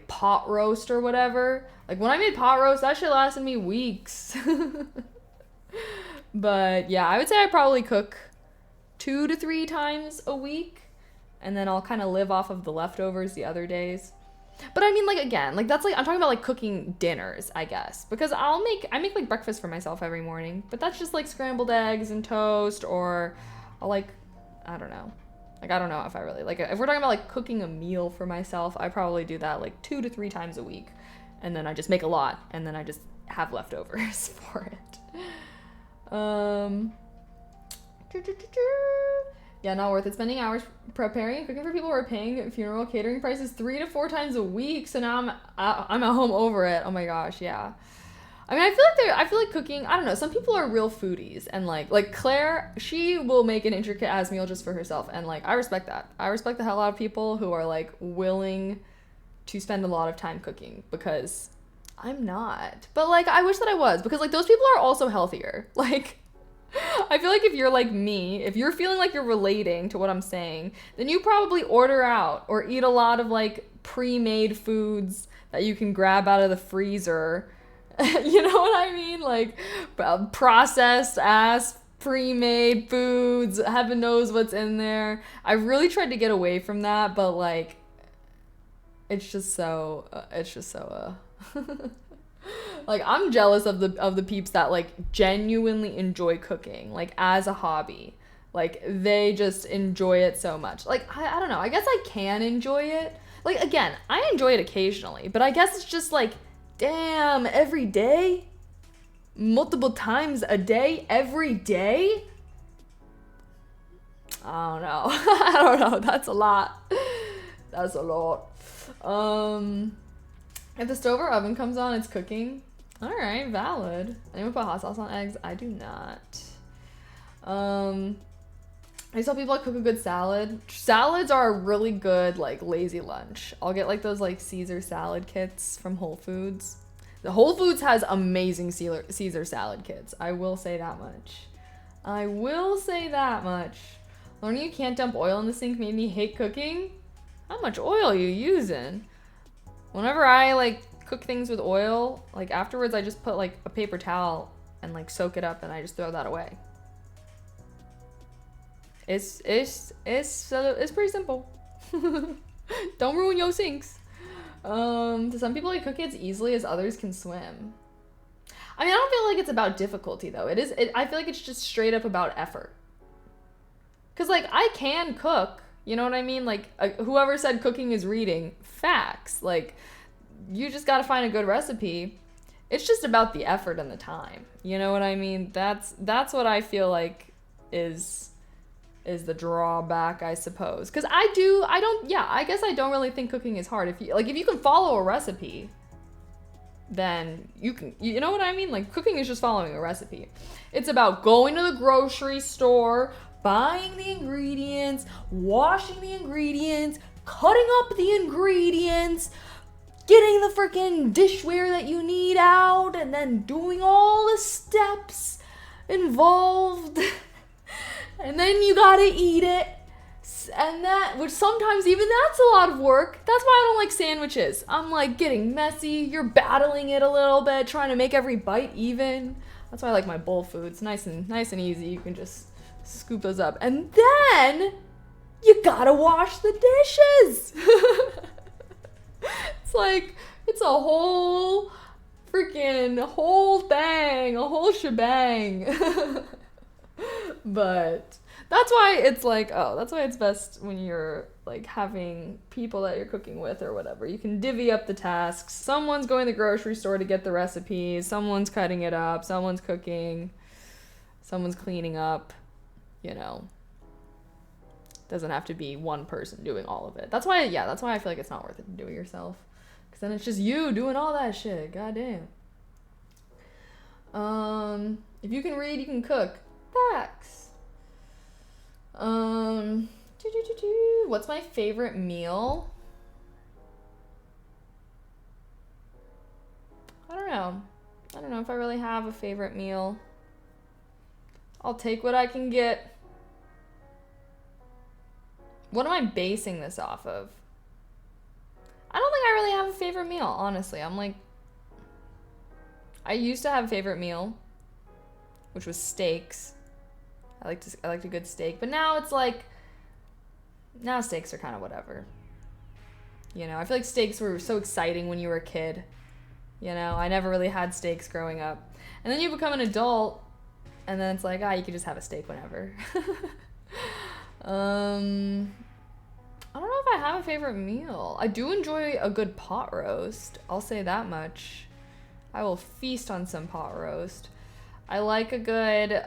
pot roast or whatever, like, when I made pot roast, that shit lasted me weeks. But, yeah, I would say I probably cook 2 to 3 times a week, and then I'll kind of live off of the leftovers the other days. But I mean, like, again, like, that's like, I'm talking about like cooking dinners, I guess, because I make like breakfast for myself every morning, but that's just like scrambled eggs and toast, or I'll like, I don't know, like, I don't know if I really like, if we're talking about like cooking a meal for myself, I probably do that like 2 to 3 times a week, and then I just make a lot, and then I just have leftovers for it. Yeah, not worth it. Spending hours preparing and cooking for people who are paying funeral catering prices 3 to 4 times a week. So now I'm at home over it. Oh my gosh, yeah. I mean, I feel like cooking, I don't know, some people are real foodies, and like Claire, she will make an intricate ass meal just for herself, and like I respect that. I respect the hell out of people who are like willing to spend a lot of time cooking because I'm not. But like I wish that I was, because like those people are also healthier. Like I feel like if you're like me, if you're feeling like you're relating to what I'm saying, then you probably order out or eat a lot of like pre-made foods that you can grab out of the freezer. You know what I mean? Like processed ass pre-made foods, heaven knows what's in there. I really tried to get away from that, but like it's just so like I'm jealous of the peeps that like genuinely enjoy cooking like as a hobby. Like they just enjoy it so much. Like I don't know, I guess I can enjoy it. Like again, I enjoy it occasionally, but I guess it's just like, damn, every day? Multiple times a day? Every day? I don't know. I don't know. That's a lot. That's a lot. If the stove or oven comes on, it's cooking. Alright, valid. Anyone put hot sauce on eggs? I do not. I saw people like cook a good salad. Salads are a really good like lazy lunch. I'll get like those like Caesar salad kits from Whole Foods. The Whole Foods has amazing Caesar salad kits. I will say that much. I will say that much. Learning you can't dump oil in the sink made me hate cooking. How much oil are you using? Whenever I like cook things with oil, like afterwards I just put like a paper towel and like soak it up and I just throw that away. It's pretty simple. Don't ruin your sinks. Do some people like cook as easily as others can swim? I mean, I don't feel like it's about difficulty though. I feel like it's just straight up about effort. Cause like I can cook, you know what I mean? Like whoever said cooking is reading, facts. Like you just gotta find a good recipe. It's just about the effort and the time. You know what I mean? That's what I feel like is the drawback, I suppose. Because I guess I don't really think cooking is hard. If you can follow a recipe, then you know what I mean? Like cooking is just following a recipe. It's about going to the grocery store, buying the ingredients, washing the ingredients, cutting up the ingredients, getting the freaking dishware that you need out, and then doing all the steps involved. And then you gotta eat it. And which sometimes even that's a lot of work. That's why I don't like sandwiches. I'm like getting messy. You're battling it a little bit, trying to make every bite even. That's why I like my bowl foods. Nice and easy. You can just scoop those up. And then you gotta wash the dishes. It's like, it's a whole thing, a whole shebang. But that's why it's like, that's why it's best when you're like having people that you're cooking with or whatever. You can divvy up the tasks. Someone's going to the grocery store to get the recipes, someone's cutting it up, someone's cooking, someone's cleaning up, you know. Doesn't have to be one person doing all of it. That's why I feel like it's not worth it to do it yourself. Because then it's just you doing all that shit. Goddamn. If you can read, you can cook. Facts. What's my favorite meal? I don't know if I really have a favorite meal. I'll take what I can get. What am I basing this off of? I don't think I really have a favorite meal, honestly. I used to have a favorite meal, which was steaks. I liked a good steak, but now it's like, now steaks are kind of whatever. You know, I feel like steaks were so exciting when you were a kid. You know, I never really had steaks growing up. And then you become an adult, and then it's like, you could just have a steak whenever. I don't know if I have a favorite meal. I do enjoy a good pot roast. I'll say that much. I will feast on some pot roast. I like a good,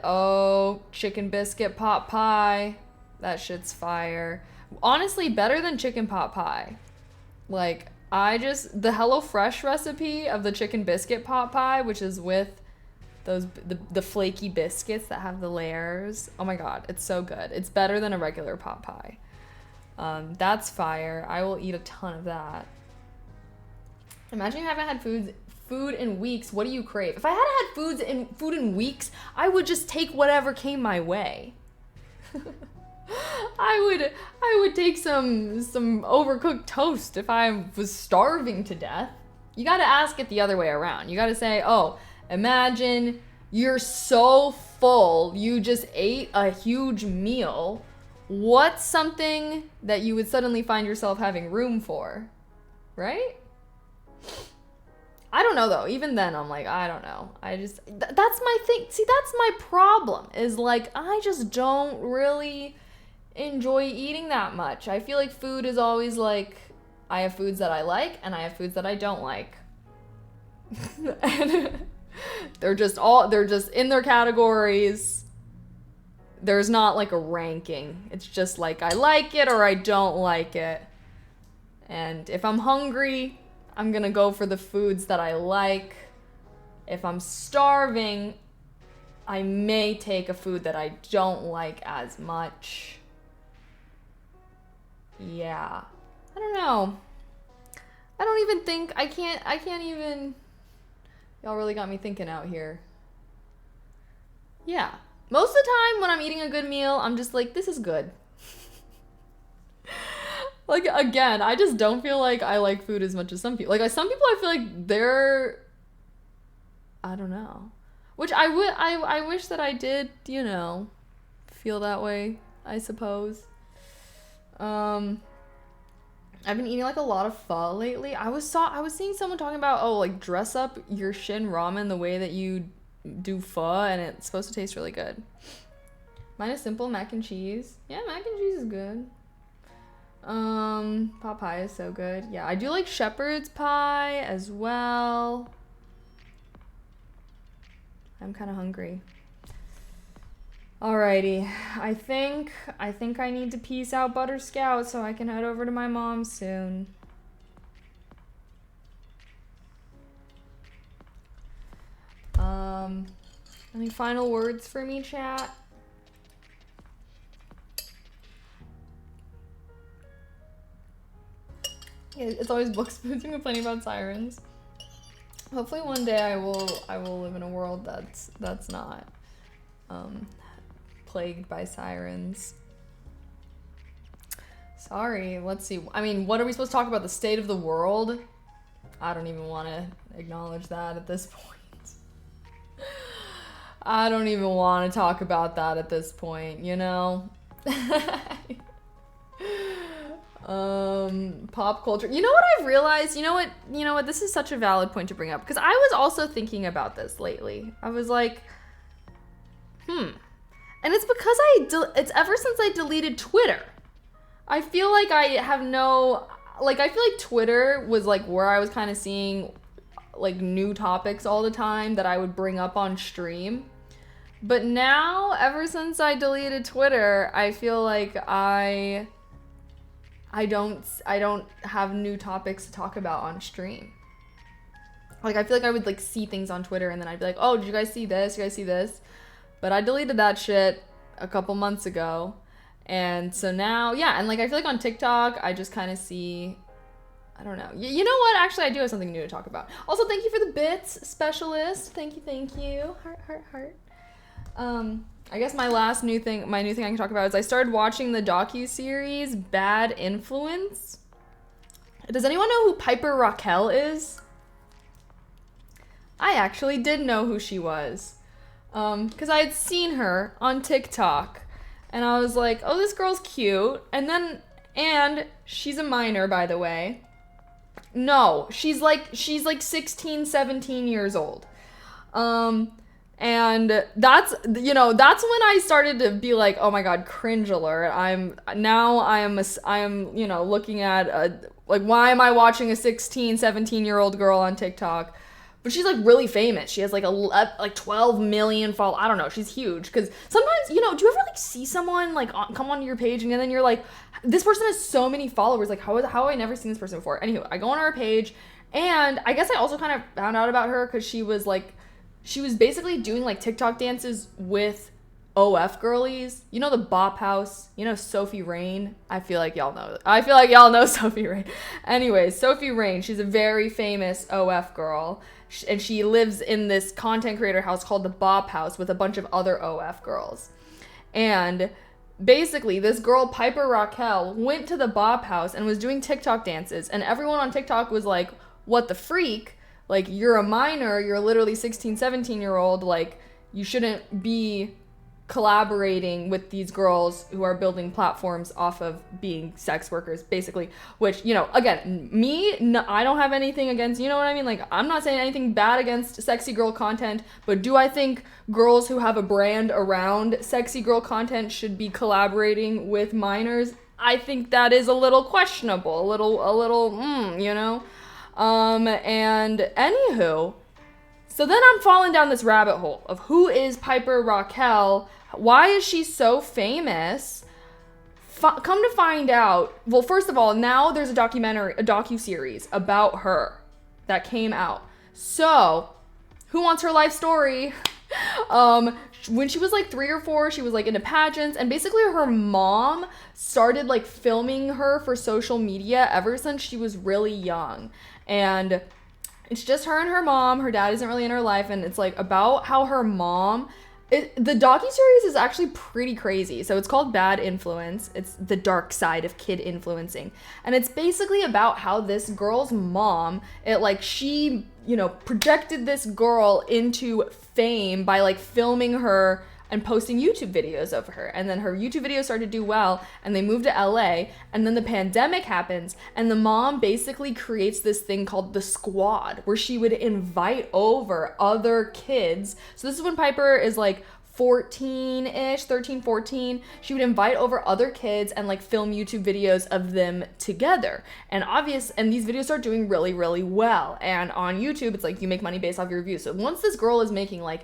chicken biscuit pot pie. That shit's fire. Honestly, better than chicken pot pie. Like, the HelloFresh recipe of the chicken biscuit pot pie, which is with the flaky biscuits that have the layers. Oh my god, it's so good. It's better than a regular pot pie. That's fire. I will eat a ton of that. Imagine you haven't had food in weeks. What do you crave? If I hadn't had food in weeks, I would just take whatever came my way. I would take some overcooked toast if I was starving to death. You got to ask it the other way around. You got to say, "Oh, imagine you're so full, you just ate a huge meal. What's something that you would suddenly find yourself having room for?" Right? I don't know though. Even then, I'm like, I don't know. That's my thing. See, that's my problem. Is like, I just don't really enjoy eating that much. I feel like food is always like, I have foods that I like and I have foods that I don't like. And they're just in their categories. There's not like a ranking. It's just like, I like it or I don't like it. And if I'm hungry, I'm gonna go for the foods that I like. If I'm starving, I may take a food that I don't like as much. Yeah. I don't know. I don't even think, I can't even, y'all really got me thinking out here. Yeah. Most of the time when I'm eating a good meal, I'm just like, this is good. Like, again, I just don't feel like I like food as much as some people. Like, some people I feel like they're, I don't know. Which I wish that I did, you know, feel that way, I suppose. I've been eating like a lot of pho lately. I was seeing someone talking about, oh, like dress up your shin ramen the way that you do pho and it's supposed to taste really good. Mine is simple mac and cheese. Yeah, mac and cheese is good. Pot pie is so good. Yeah, I do like shepherd's pie as well. I'm kind of hungry. Alrighty, I think I need to peace out Butter Scout so I can head over to my mom's soon. Any final words for me, chat? Yeah, it's always book spoons and complaining about sirens. Hopefully one day I will live in a world that's not plagued by sirens. Sorry, let's see. I mean, what are we supposed to talk about? The state of the world? I don't even want to acknowledge that at this point. I don't even want to talk about that at this point, you know? Pop culture. You know what I've realized? You know what? This is such a valid point to bring up because I was also thinking about this lately. I was like, and it's because it's ever since I deleted Twitter. I feel like I feel like Twitter was like where I was kind of seeing like new topics all the time that I would bring up on stream. But now, ever since I deleted Twitter, I feel like I don't have new topics to talk about on stream. Like, I feel like I would, like, see things on Twitter, and then I'd be like, oh, did you guys see this? You guys see this? But I deleted that shit a couple months ago. And so now, yeah, and, like, I feel like on TikTok, I just kind of see, I don't know. You know what? Actually, I do have something new to talk about. Also, thank you for the bits, specialist. Thank you. Heart, heart, heart. I guess my new thing I can talk about is I started watching the docuseries Bad Influence. Does anyone know who Piper Raquel is? I actually did know who she was. Because I had seen her on TikTok. And I was like, oh, this girl's cute. And she's a minor, by the way. No, she's like 16, 17 years old. And that's when I started to be like, oh my god, cringe alert. I am looking at why am I watching a 16, 17-year-old girl on TikTok? But she's like really famous. She has like 12 million followers. I don't know. She's huge. Because sometimes, do you ever like see someone like come onto your page and then you're like, this person has so many followers. Like how have I never seen this person before? Anyway, I go on her page and I guess I also kind of found out about her because she was basically doing like TikTok dances with OF girlies. You know the Bop House? You know Sophie Rain? I feel like y'all know Sophie Rain. Anyways, Sophie Rain, she's a very famous OF girl. And she lives in this content creator house called the Bop House with a bunch of other OF girls. And basically, this girl, Piper Raquel, went to the Bop House and was doing TikTok dances. And everyone on TikTok was like, what the freak? Like, you're a minor. You're literally 16, 17-year-old. Like, you shouldn't be collaborating with these girls who are building platforms off of being sex workers, basically. Which, you know, again, I don't have anything against, you know what I mean? Like, I'm not saying anything bad against sexy girl content, but do I think girls who have a brand around sexy girl content should be collaborating with minors? I think that is a little questionable, you know? And anywho, so then I'm falling down this rabbit hole of who is Piper Raquel? Why is she so famous? Come to find out, well, first of all, now there's a docuseries about her that came out. So, who wants her life story? When she was like 3 or 4, she was like into pageants, and basically her mom started like filming her for social media ever since she was really young. And it's just her and her mom. Her dad isn't really in her life, and it's like about how her mom. The docuseries is actually pretty crazy. So it's called Bad Influence. It's the dark side of kid influencing, and it's basically about how this girl's mom, she, you know, projected this girl into fame by like filming her and posting YouTube videos of her. And then her YouTube videos started to do well, and they moved to LA, and then the pandemic happens, and the mom basically creates this thing called the Squad, where she would invite over other kids. So this is when Piper is like 14-ish, 13, 14. She would invite over other kids and like film YouTube videos of them together. And these videos start doing really, really well. And on YouTube, it's like you make money based off your views. So once this girl is making like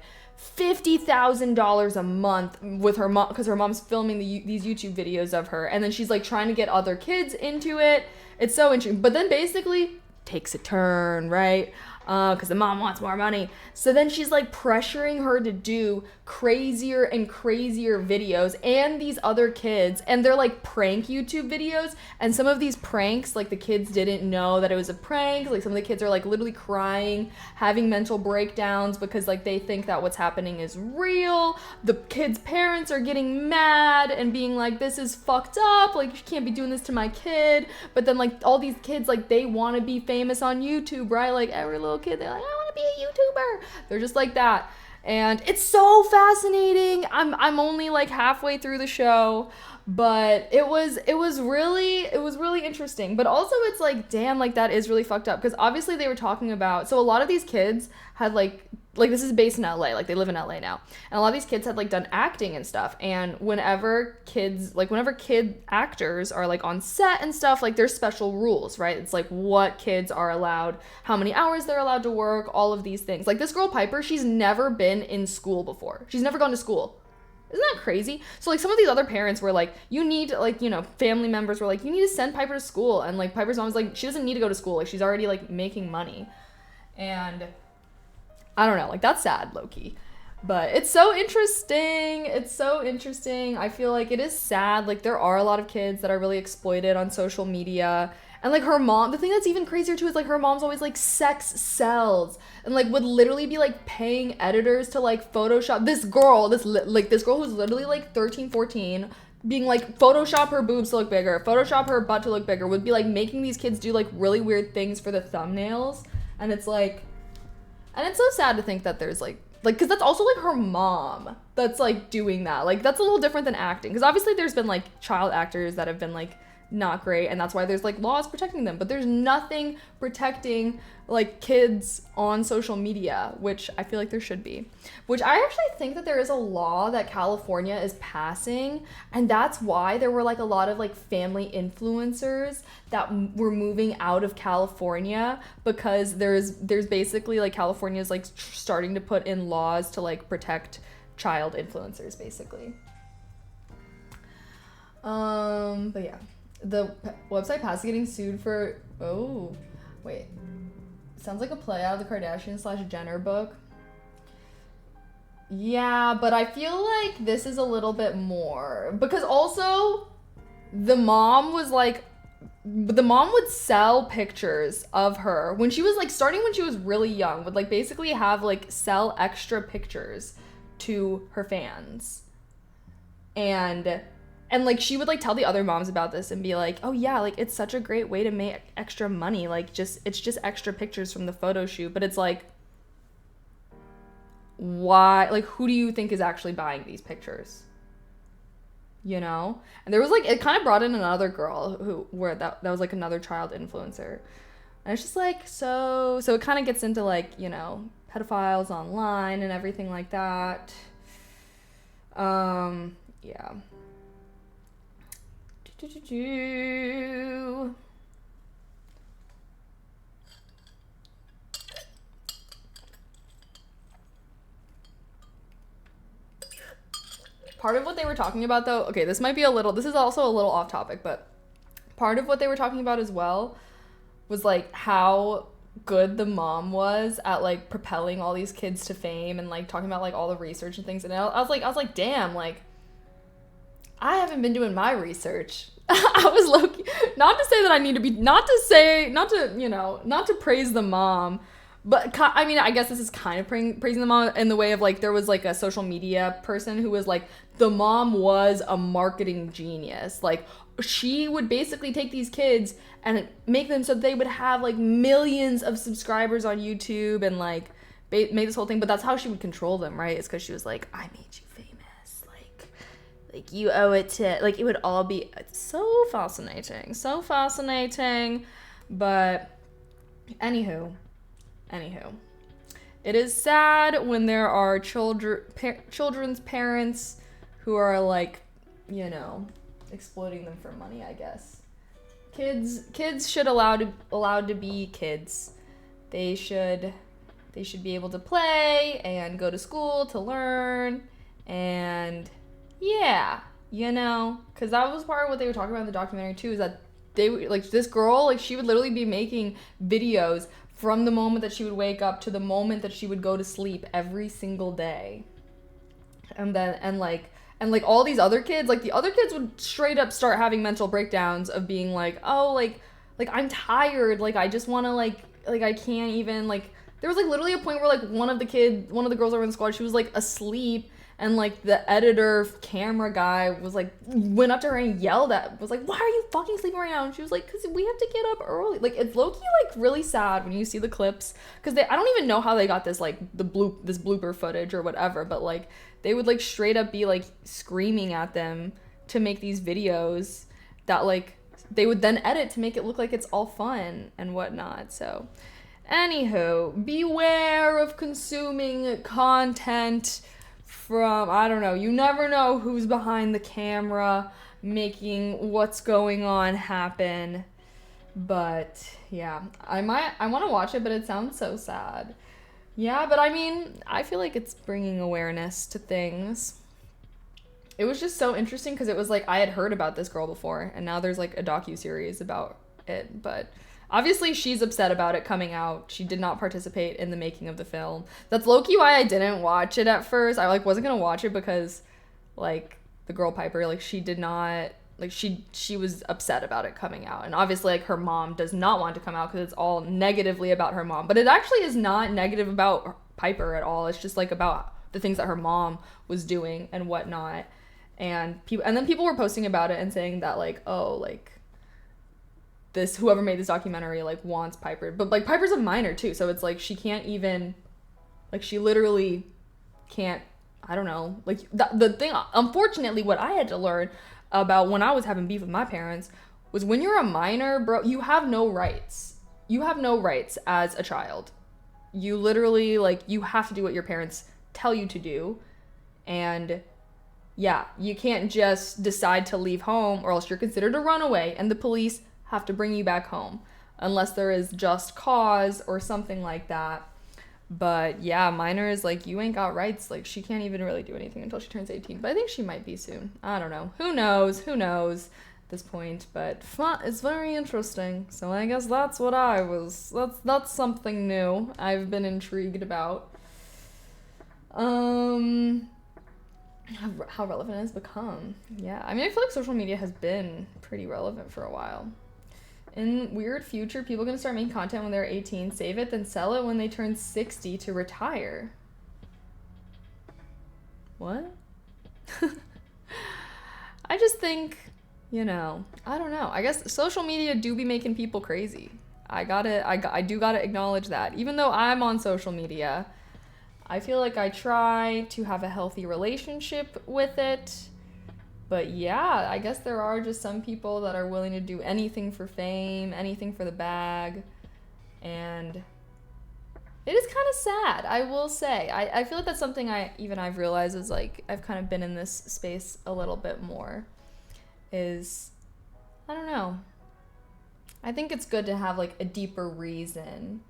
$50,000 a month with her mom, because her mom's filming these YouTube videos of her, and then she's like trying to get other kids into it. It's so interesting, but then basically takes a turn, right? Because the mom wants more money. So then she's like pressuring her to do crazier and crazier videos, and these other kids, and they're like prank YouTube videos. And some of these pranks, like the kids didn't know that it was a prank. Like some of the kids are like literally crying, having mental breakdowns because like they think that what's happening is real. The kids' parents are getting mad and being like, this is fucked up. Like, you can't be doing this to my kid. But then like all these kids, like they want to be famous on YouTube, right? Like every little kid, they're like, I want to be a YouTuber. They're just like that. And it's so fascinating. I'm only like halfway through the show, but it was really interesting. But also it's like, damn, like that is really fucked up, because obviously they were talking about, so a lot of these kids had like this is based in LA, like they live in LA now, and a lot of these kids had like done acting and stuff. And whenever kid actors are like on set and stuff, like there's special rules, right? It's like what kids are allowed, how many hours they're allowed to work, all of these things. Like this girl Piper, she's never been in school before. She's never gone to school. Isn't that crazy? So like some of these other parents were like, you need, like, you know, family members were like, you need to send Piper to school. And like Piper's mom was like, she doesn't need to go to school. Like she's already like making money. And I don't know, like that's sad, low-key. But it's so interesting. It's so interesting. I feel like it is sad. Like there are a lot of kids that are really exploited on social media. And like her mom, the thing that's even crazier too is like her mom's always like sex sells, and like would literally be like paying editors to like Photoshop this girl who's literally like 13, 14, being like Photoshop her boobs to look bigger, Photoshop her butt to look bigger, would be like making these kids do like really weird things for the thumbnails. And it's like, and it's so sad to think that there's like, because that's also like her mom that's like doing that. Like that's a little different than acting, because obviously there's been like child actors that have been like not great, and that's why there's like laws protecting them, but there's nothing protecting like kids on social media, which I feel like there should be. Which I actually think that there is a law that California is passing, and that's why there were like a lot of like family influencers that were moving out of California, because there's basically like California's like starting to put in laws to like protect child influencers basically. But yeah. The website Pass is getting sued for, oh, wait. Sounds like a play out of the Kardashian / Jenner book. Yeah, but I feel like this is a little bit more because also the mom was like the mom would sell pictures of her when she was like starting when she was really young, would like basically have like sell extra pictures to her fans. And like she would like tell the other moms about this and be like, "Oh yeah, like it's such a great way to make extra money. Like just it's just extra pictures from the photo shoot." But it's like why, like who do you think is actually buying these pictures? You know? And there was like it kind of brought in another girl who where that was like another child influencer. And it's just like so it kind of gets into like, you know, pedophiles online and everything like that. Yeah. Part of what they were talking about though, okay, this is also a little off topic, but part of what they were talking about as well was like how good the mom was at like propelling all these kids to fame and like talking about like all the research and things. And I was like, damn, like I haven't been doing my research. I was low key, not to say that I need to be, not to praise the mom, but I mean, I guess this is kind of praising the mom in the way of like, there was like a social media person who was like, the mom was a marketing genius. Like, she would basically take these kids and make them so they would have like millions of subscribers on YouTube and like make this whole thing. But that's how she would control them, right? It's because she was like, I made you famous. Like you owe it to, like, it would all be so fascinating. But anywho. It is sad when there are children's parents who are like, you know, exploiting them for money, I guess. Kids should allowed to be kids. They should be able to play and go to school to learn and yeah, you know, because that was part of what they were talking about in the documentary too, is that they like this girl, like she would literally be making videos from the moment that she would wake up to the moment that she would go to sleep every single day. And like all these other kids, like the other kids would straight up start having mental breakdowns of being like, oh, like I'm tired, like I just want to like I can't even, like there was like literally a point where like one of the girls that were in the squad, she was like asleep, and like the editor camera guy was like went up to her and was like, why are you fucking sleeping right now? And she was like, because we have to get up early. Like it's low-key like really sad when you see the clips, because I don't even know how they got this like this blooper footage or whatever, but like they would like straight up be like screaming at them to make these videos that like they would then edit to make it look like it's all fun and whatnot. So anywho, beware of consuming content from, I don't know, you never know who's behind the camera making what's going on happen. But yeah, I want to watch it, but it sounds so sad. Yeah, but I mean, I feel like it's bringing awareness to things. It was just so interesting because it was like I had heard about this girl before, and now there's like a docuseries about it. But obviously she's upset about it coming out. She did not participate in the making of the film. That's low-key why I didn't watch it at first. I like wasn't gonna watch it because like the girl Piper, like she did not, like she was upset about it coming out. And obviously like her mom does not want it to come out because it's all negatively about her mom. But it actually is not negative about Piper at all. It's just like about the things that her mom was doing and whatnot. And then people were posting about it and saying that like, oh, like this, whoever made this documentary like wants Piper, but like Piper's a minor too, so it's like she can't even, like she literally can't, I don't know, like the thing, unfortunately what I had to learn about when I was having beef with my parents was when you're a minor, bro, you have no rights as a child. You literally, like, you have to do what your parents tell you to do. And yeah, you can't just decide to leave home or else you're considered a runaway and the police have to bring you back home unless there is just cause or something like that. But yeah, minors, like, you ain't got rights. Like, she can't even really do anything until she turns 18. But I think she might be soon. I don't know. Who knows at this point. But it's very interesting. So I guess that's what that's something new I've been intrigued about. Um, how relevant it has become. Yeah, I mean, I feel like social media has been pretty relevant for a while. In weird future, people are gonna start making content when they're 18, save it, then sell it when they turn 60 to retire. What? I just think, I don't know. I guess social media do be making people crazy. I do gotta acknowledge that. Even though I'm on social media, I feel like I try to have a healthy relationship with it. But yeah, I guess there are just some people that are willing to do anything for fame, anything for the bag. And it is kind of sad, I will say. I feel like that's something I've realized is like, I've kind of been in this space a little bit more. I don't know. I think it's good to have like a deeper reason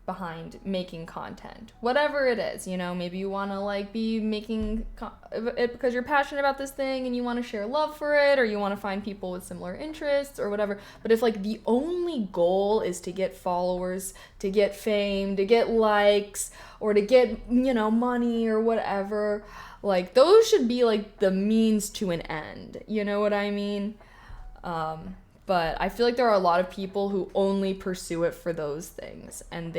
behind making content, whatever it is. Maybe you want to like be making it because you're passionate about this thing and you want to share love for it, or you want to find people with similar interests or whatever. But if like the only goal is to get followers, to get fame, to get likes, or to get money or whatever, like those should be like the means to an end, you know what I mean? But I feel like there are a lot of people who only pursue it for those things. And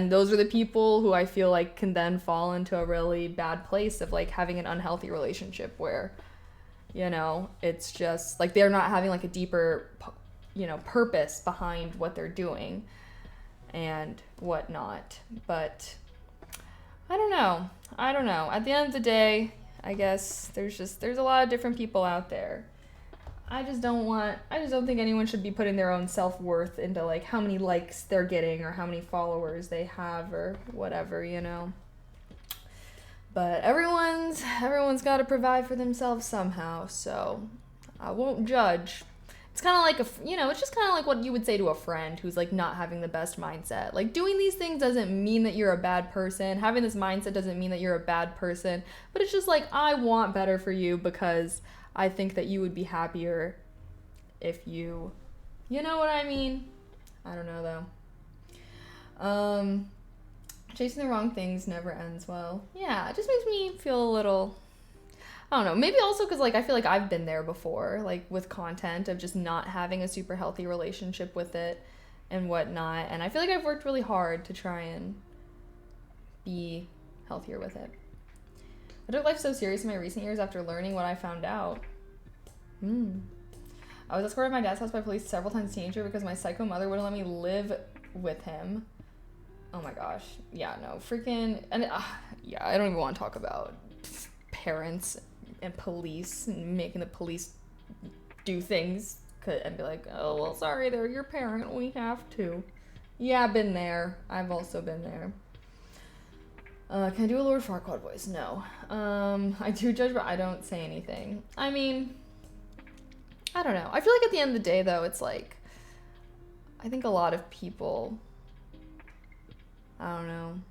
those are the people who I feel like can then fall into a really bad place of like having an unhealthy relationship where, it's just like they're not having like a deeper, purpose behind what they're doing and whatnot. But I don't know. At the end of the day, I guess there's a lot of different people out there. I just don't think anyone should be putting their own self-worth into like how many likes they're getting or how many followers they have or whatever, But everyone's got to provide for themselves somehow, so I won't judge. It's kind of like it's just kind of like what you would say to a friend who's like not having the best mindset. Like doing these things doesn't mean that you're a bad person. Having this mindset doesn't mean that you're a bad person, but it's just like I want better for you because I think that you would be happier if you know what I mean? I don't know though. Chasing the wrong things never ends well. Yeah, it just makes me feel a little, I don't know, maybe also because like I feel like I've been there before, like with content of just not having a super healthy relationship with it and whatnot. And I feel like I've worked really hard to try and be healthier with it. I took life so serious in my recent years after learning what I found out. I was escorted to my dad's house by police several times as a teenager because my psycho mother wouldn't let me live with him. Oh my gosh. Yeah, no. Freaking... And yeah, I don't even want to talk about parents and police and making the police do things and be like, oh, well, sorry, they're your parent. We have to. Yeah, I've been there. I've also been there. Can I do a Lord Farquaad voice? No. I do judge, but I don't say anything. I mean, I don't know. I feel like at the end of the day, though, it's like, I think a lot of people, I don't know.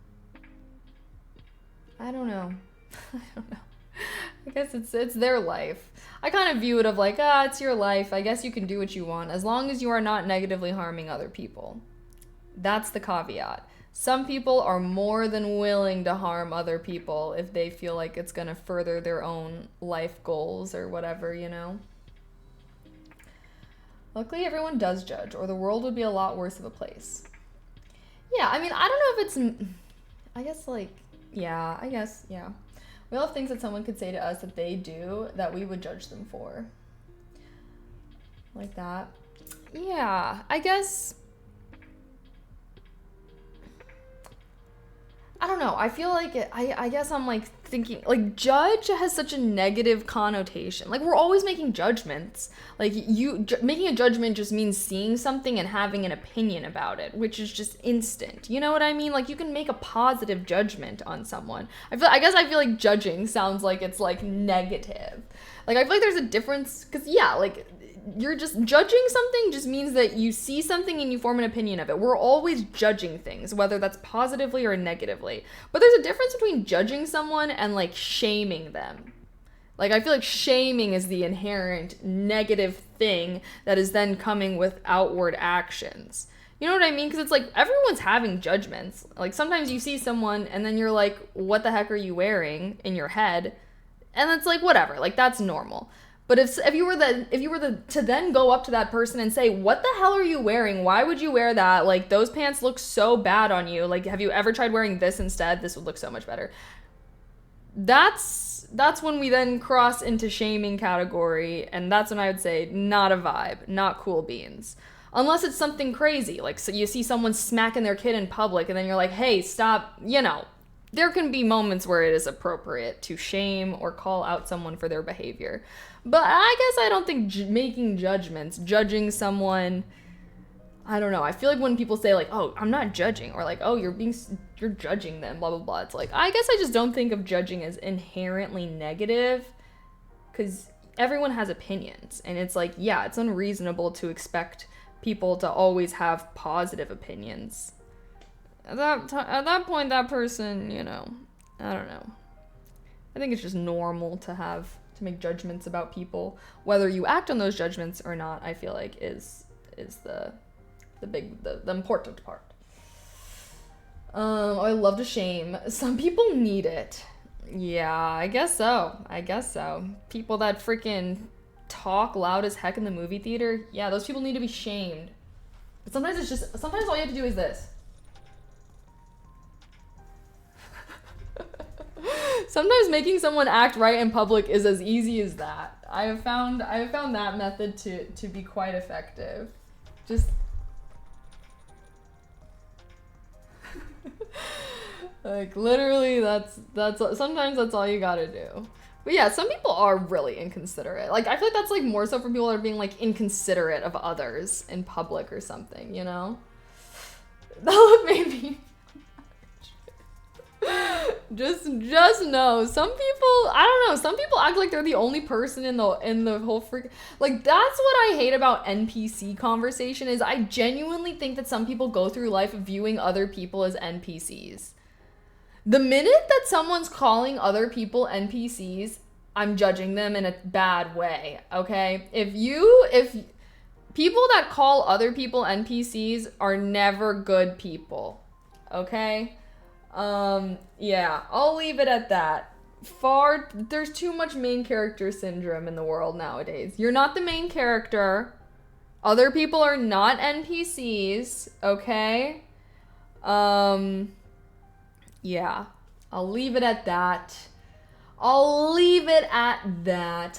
I don't know. I guess it's their life. I kind of view it of like, it's your life. I guess you can do what you want as long as you are not negatively harming other people. That's the caveat. Some people are more than willing to harm other people if they feel like it's going to further their own life goals or whatever, Luckily, everyone does judge, or the world would be a lot worse of a place. Yeah, I mean, I don't know if it's... I guess, like... Yeah, I guess, yeah. We all have things that someone could say to us that they do that we would judge them for. Like that. Yeah, I guess... I don't know. I feel like I guess I'm like thinking like judge has such a negative connotation. Like we're always making judgments. Like making a judgment just means seeing something and having an opinion about it, which is just instant. You know what I mean? Like you can make a positive judgment on someone. I guess I feel like judging sounds like it's like negative. Like I feel like there's a difference because yeah, like you're just judging something just means that you see something and you form an opinion of it. We're always judging things, whether that's positively or negatively. But there's a difference between judging someone and like shaming them. Like I feel like shaming is the inherent negative thing that is then coming with outward actions. You know what I mean? Because it's like everyone's having judgments. Like sometimes you see someone and then you're like, what the heck are you wearing in your head? And it's like, whatever, like that's normal. But if you were to then go up to that person and say, what the hell are you wearing? Why would you wear that? Like those pants look so bad on you. Like, have you ever tried wearing this instead? This would look so much better. That's when we then cross into shaming category, and that's when I would say not a vibe, not cool beans. Unless it's something crazy, like so you see someone smacking their kid in public and then you're like, hey, stop, there can be moments where it is appropriate to shame or call out someone for their behavior. But I guess I don't think making judgments, judging someone, I don't know. I feel like when people say like, oh, I'm not judging, or like, oh, you're judging them, blah, blah, blah. It's like, I guess I just don't think of judging as inherently negative, because everyone has opinions. And it's like, yeah, it's unreasonable to expect people to always have positive opinions. At that point, that person, I don't know. I think it's just normal to make judgments about people. Whether you act on those judgments or not, I feel like is the important part. I love to shame. Some people need it. Yeah, I guess so. People that freaking talk loud as heck in the movie theater, yeah, those people need to be shamed. But sometimes all you have to do is this. Sometimes making someone act right in public is as easy as that. I have found that method to be quite effective. Just like literally that's sometimes that's all you gotta do. But yeah, some people are really inconsiderate. Like I feel like that's like more so for people that are being like inconsiderate of others in public or something, That would make me just know some people, I don't know, some people act like they're the only person in the whole freak, like that's what I hate about NPC conversation is I genuinely think that some people go through life viewing other people as NPCs. The minute that someone's calling other people NPCs, I'm judging them in a bad way, okay? If people that call other people NPCs are never good people, okay? Yeah, I'll leave it at that. There's too much main character syndrome in the world nowadays. You're not the main character. Other people are not NPCs, okay? Yeah, I'll leave it at that.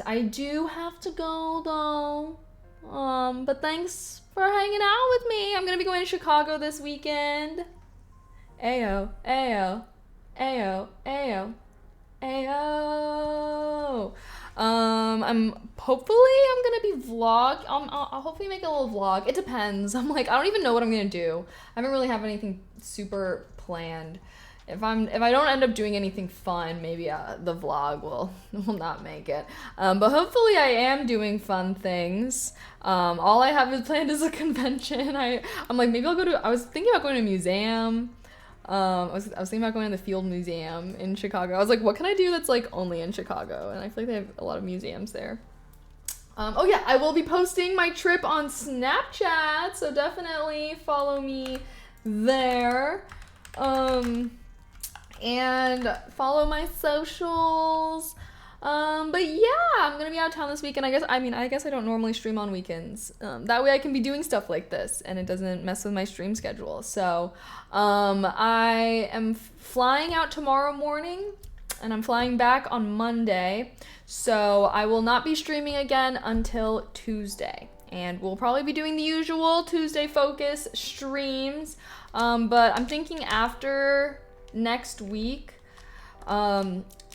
I do have to go though. But thanks for hanging out with me. I'm gonna be going to Chicago this weekend. Ayo, ayo, ayo, ayo, ayo. I'm gonna be I'll hopefully make a little vlog. It depends. I don't even know what I'm gonna do. I haven't really have anything super planned. If I don't end up doing anything fun, maybe the vlog will not make it. But hopefully I am doing fun things. All I have planned is a convention. I'm like, maybe I was thinking about going to a museum. I was thinking about going to the Field Museum in Chicago. I was like, what can I do that's like only in Chicago? And I feel like they have a lot of museums there. Oh yeah, I will be posting my trip on Snapchat, so definitely follow me there. And follow my socials. But yeah, I'm gonna be out of town this weekend. I guess I don't normally stream on weekends. That way I can be doing stuff like this and it doesn't mess with my stream schedule. So, I am flying out tomorrow morning and I'm flying back on Monday. So I will not be streaming again until Tuesday. And we'll probably be doing the usual Tuesday focus streams. But I'm thinking after next week,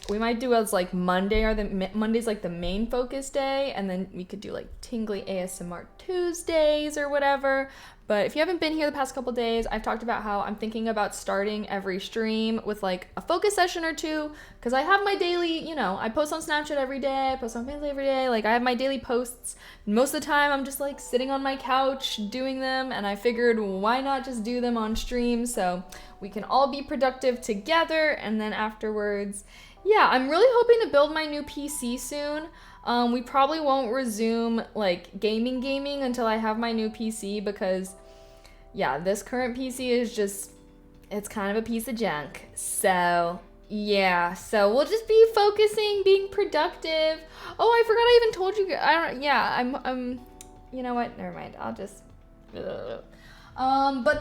we might do as like Monday's like the main focus day, and then we could do like tingly ASMR Tuesdays or whatever. But if you haven't been here the past couple days, I've talked about how I'm thinking about starting every stream with like a focus session or two, because I have my daily, I post on Snapchat every day, I post on Facebook every day, like I have my daily posts. Most of the time I'm just like sitting on my couch doing them, and I figured why not just do them on stream so we can all be productive together. And then afterwards, yeah, I'm really hoping to build my new PC soon. We probably won't resume like gaming until I have my new PC, because yeah, this current PC is just, it's kind of a piece of junk. So yeah, so we'll just be focusing, being productive. Oh, I forgot I even told you. I'm. You know what? Never mind. I'll just. But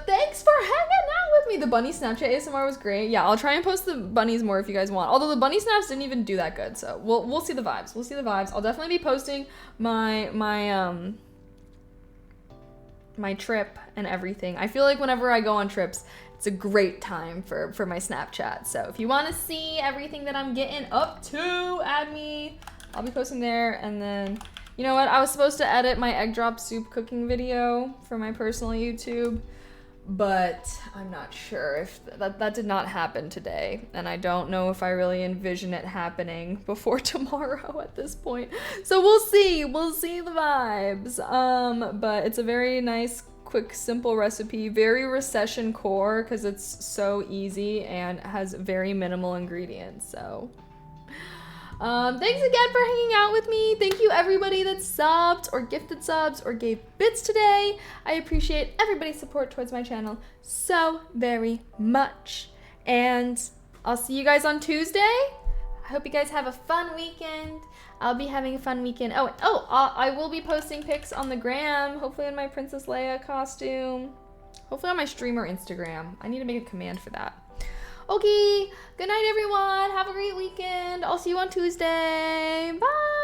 thanks for hanging out with me. The bunny Snapchat ASMR was great. Yeah, I'll try and post the bunnies more if you guys want. Although the bunny snaps didn't even do that good, so we'll see the vibes. We'll see the vibes. I'll definitely be posting my trip and everything. I feel like whenever I go on trips, it's a great time for my Snapchat. So if you want to see everything that I'm getting up to, add me. I'll be posting there. And then, you know what? I was supposed to edit my egg drop soup cooking video for my personal YouTube, but I'm not sure if that did not happen today. And I don't know if I really envision it happening before tomorrow at this point. So we'll see. We'll see the vibes. But it's a very nice, quick, simple recipe, very recession core because it's so easy and has very minimal ingredients. So thanks again for hanging out with me. Thank you everybody that subbed or gifted subs or gave bits today. I appreciate everybody's support towards my channel so very much. And I'll see you guys on Tuesday. I hope you guys have a fun weekend. I'll be having a fun weekend. I will be posting pics on the gram, hopefully in my Princess Leia costume. Hopefully on my stream or Instagram. I need to make a command for that. Okay, good night everyone. Have a great weekend. I'll see you on Tuesday. Bye.